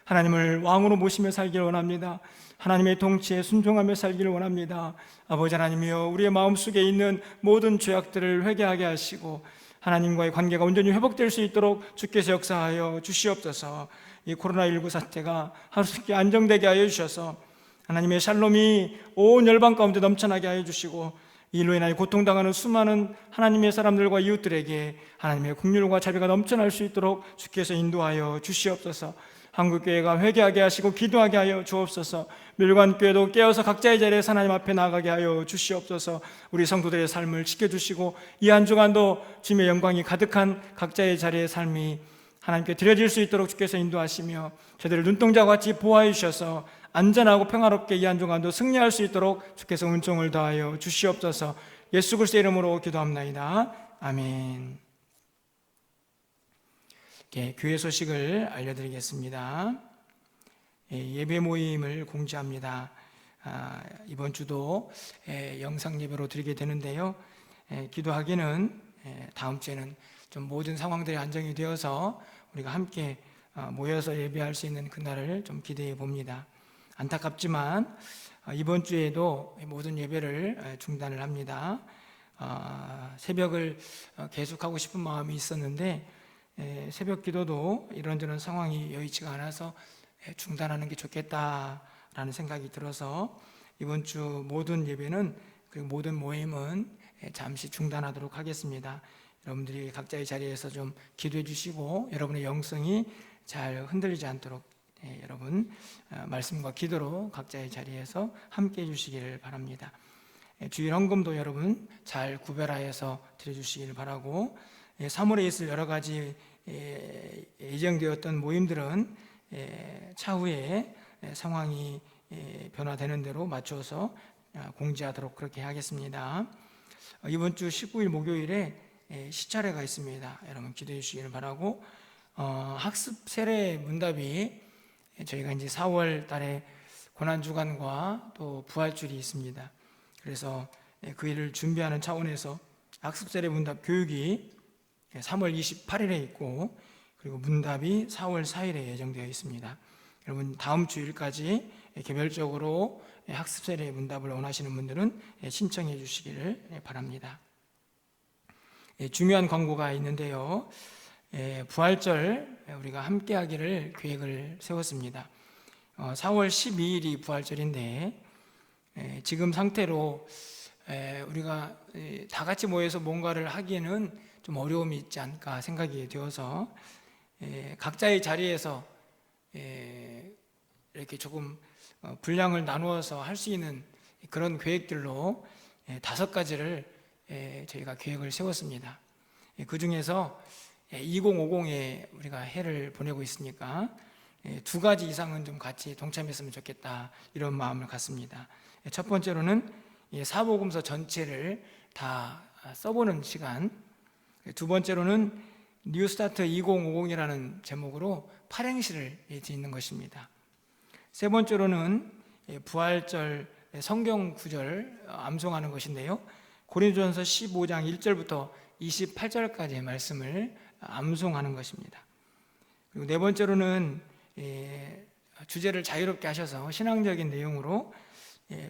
하나님을 왕으로 모시며 살기를 원합니다. 하나님의 통치에 순종하며 살기를 원합니다. 아버지 하나님이여, 우리의 마음속에 있는 모든 죄악들을 회개하게 하시고 하나님과의 관계가 온전히 회복될 수 있도록 주께서 역사하여 주시옵소서. 이 코로나19 사태가 하루속히 안정되게 하여 주셔서 하나님의 샬롬이 온 열방 가운데 넘쳐나게 하여 주시고 이로 인하여 고통당하는 수많은 하나님의 사람들과 이웃들에게 하나님의 긍휼과 자비가 넘쳐날 수 있도록 주께서 인도하여 주시옵소서. 한국교회가 회개하게 하시고 기도하게 하여 주옵소서. 멸관교회도 깨어서 각자의 자리에 하나님 앞에 나가게 하여 주시옵소서. 우리 성도들의 삶을 지켜주시고 이 한 주간도 주님의 영광이 가득한 각자의 자리의 삶이 하나님께 드려질 수 있도록 주께서 인도하시며 저들을 눈동자와 같이 보호해 주셔서 안전하고 평화롭게 이 한 주간도 승리할 수 있도록 주께서 은총을 더하여 주시옵소서. 예수 그리스도의 이름으로 기도합나이다. 아멘. 교회 소식을 알려드리겠습니다. 예배 모임을 공지합니다. 이번 주도 영상 예배로 드리게 되는데요. 기도하기는 다음 주에는 좀 모든 상황들이 안정이 되어서 우리가 함께 모여서 예배할 수 있는 그날을 좀 기대해 봅니다. 안타깝지만 이번 주에도 모든 예배를 중단을 합니다. 새벽을 계속하고 싶은 마음이 있었는데 새벽 기도도 이런저런 상황이 여의치가 않아서 중단하는 게 좋겠다라는 생각이 들어서 이번 주 모든 예배는 그리고 모든 모임은 잠시 중단하도록 하겠습니다. 여러분들이 각자의 자리에서 좀 기도해 주시고 여러분의 영성이 잘 흔들리지 않도록 여러분 말씀과 기도로 각자의 자리에서 함께 해주시기를 바랍니다. 주일 헌금도 여러분 잘 구별하여서 드려주시기를 바라고 3월에 있을 여러 가지 예정되었던 모임들은 차후에 상황이 변화되는 대로 맞춰서 공지하도록 그렇게 하겠습니다. 이번 주 19일 목요일에 시차례가 있습니다. 여러분 기도해 주시기를 바라고 학습 세례 문답이 저희가 이제 4월 달에 고난주간과 또 부활주일이 있습니다. 그래서 그 일을 준비하는 차원에서 학습 세례 문답 교육이 3월 28일에 있고 그리고 문답이 4월 4일에 예정되어 있습니다. 여러분 다음 주일까지 개별적으로 학습 세례 문답을 원하시는 분들은 신청해 주시기를 바랍니다. 중요한 광고가 있는데요. 부활절 우리가 함께하기를 계획을 세웠습니다. 4월 12일이 부활절인데 지금 상태로 우리가 다 같이 모여서 뭔가를 하기에는 좀 어려움이 있지 않을까 생각이 되어서 각자의 자리에서 이렇게 조금 분량을 나누어서 할 수 있는 그런 계획들로 5가지를 저희가 계획을 세웠습니다. 그 중에서 2050에 우리가 해를 보내고 있으니까 2가지 이상은 좀 같이 동참했으면 좋겠다, 이런 마음을 갖습니다. 첫 번째로는 사복음서 전체를 다 써보는 시간, 두 번째로는 뉴스타트 2050이라는 제목으로 팔행시를 짓는 것입니다. 세 번째로는 부활절 성경 구절 암송하는 것인데요, 고린도전서 15장 1절부터 28절까지의 말씀을 암송하는 것입니다. 그리고 네 번째로는 주제를 자유롭게 하셔서 신앙적인 내용으로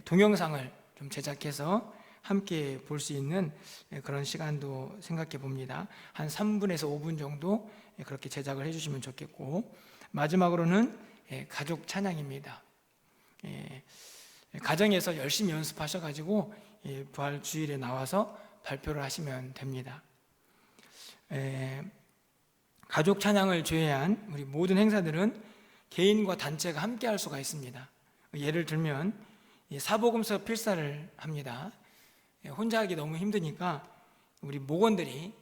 동영상을 좀 제작해서 함께 볼 수 있는 그런 시간도 생각해 봅니다. 한 3분에서 5분 정도 그렇게 제작을 해주시면 좋겠고, 마지막으로는 가족 찬양입니다. 가정에서 열심히 연습하셔가지고 부활 주일에 나와서 발표를 하시면 됩니다. 가족 찬양을 제외한 우리 모든 행사들은 개인과 단체가 함께 할 수가 있습니다. 예를 들면 사복음서 필사를 합니다. 혼자 하기 너무 힘드니까 우리 목원들이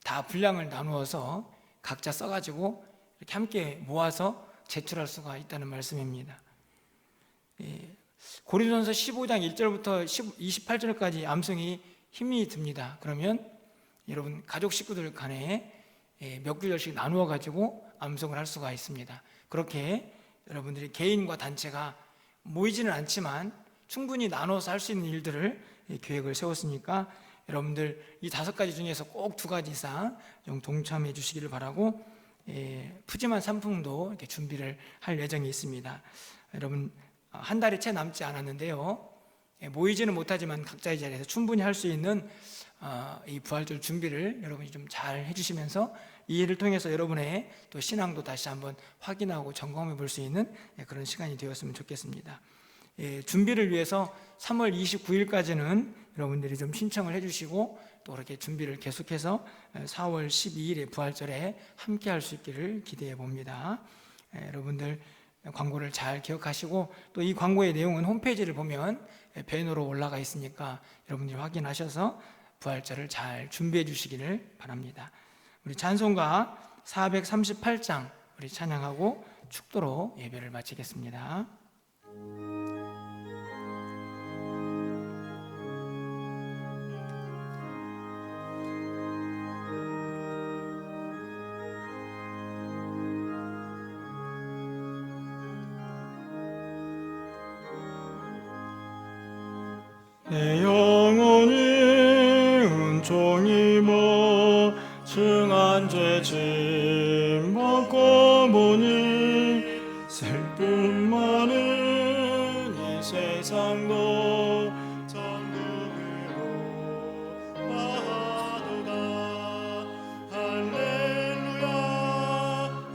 다 분량을 나누어서 각자 써가지고 이렇게 함께 모아서 제출할 수가 있다는 말씀입니다. 고린도전서 15장 1절부터 28절까지 암송이 힘이 듭니다. 그러면 여러분 가족 식구들 간에 몇 구절씩 나누어 가지고 암송을 할 수가 있습니다. 그렇게 여러분들이 개인과 단체가 모이지는 않지만 충분히 나눠서 할 수 있는 일들을 계획을 세웠으니까 여러분들 이 5가지 중에서 꼭 2가지 이상 좀 동참해 주시기를 바라고, 푸짐한 상품도 이렇게 준비를 할 예정이 있습니다. 여러분 한 달이 채 남지 않았는데요, 모이지는 못하지만 각자의 자리에서 충분히 할 수 있는 이 부활절 준비를 여러분이 좀 잘 해주시면서 이 일을 통해서 여러분의 또 신앙도 다시 한번 확인하고 점검해 볼 수 있는 그런 시간이 되었으면 좋겠습니다. 준비를 위해서 3월 29일까지는 여러분들이 좀 신청을 해주시고 또 그렇게 준비를 계속해서 4월 12일에 부활절에 함께 할 수 있기를 기대해 봅니다. 여러분들 광고를 잘 기억하시고, 또 이 광고의 내용은 홈페이지를 보면 배너로 올라가 있으니까 여러분들이 확인하셔서 부활절을 잘 준비해 주시기를 바랍니다. 우리 찬송가 438장 우리 찬양하고 축도로 예배를 마치겠습니다. 내 영혼이 은총이 뭐 증한 죄짐 벗고 보니 슬픔 많은 이 세상도 천국으로 가도다. 할렐루야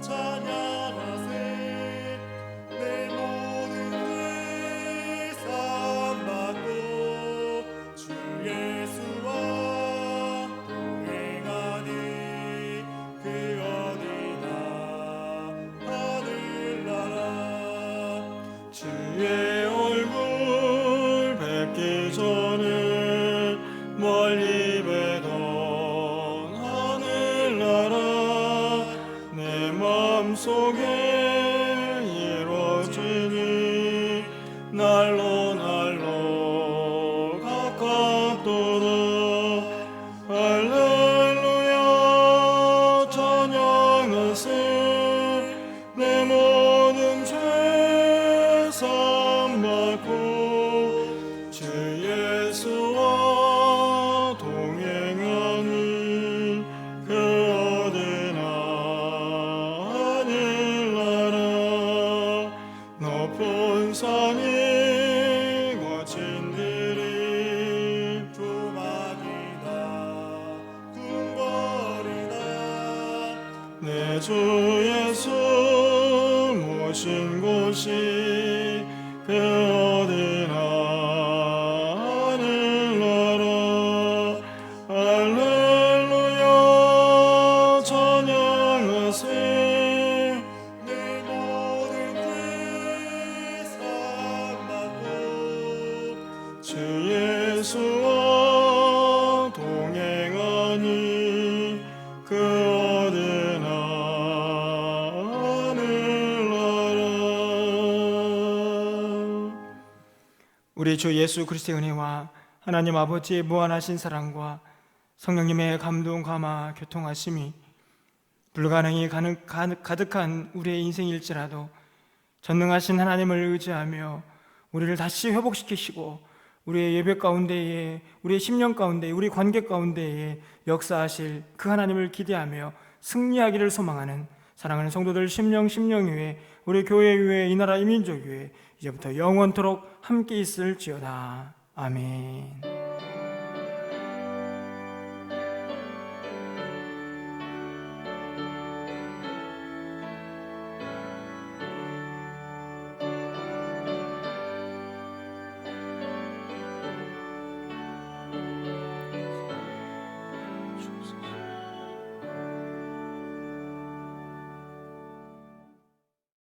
찬양하세. 내 모든 죄 사함받고 주 예수와 동행하니 그 어디나 하늘나라. 주의 얼굴 뵙기 전에 멀리 뵈던 하늘나라 내 마음속에 이루어지니 날로 날로 가깝도다. 할렐루야 찬양하세. 내 모든 죄 사함 산이 거친들이 조막이다 궁궐이다 내 주 예수 모신 곳이 그 어디나 하늘나라 할렐루야 찬양하세 내 모든 죄 사함받고 주 예수와 동행하니 그 어디나 하늘나라. 우리 주 예수 그리스도의 은혜와 하나님 아버지의 무한하신 사랑과 성령님의 감동, 감화, 교통하심이 불가능이 가득한 우리의 인생일지라도 전능하신 하나님을 의지하며 우리를 다시 회복시키시고 우리의 예배 가운데에, 우리의 심령 가운데에, 우리 관계 가운데에 역사하실 그 하나님을 기대하며 승리하기를 소망하는 사랑하는 성도들 심령 위에, 우리 교회 위에, 이 나라 이 민족 위에 이제부터 영원토록 함께 있을지어다. 아멘.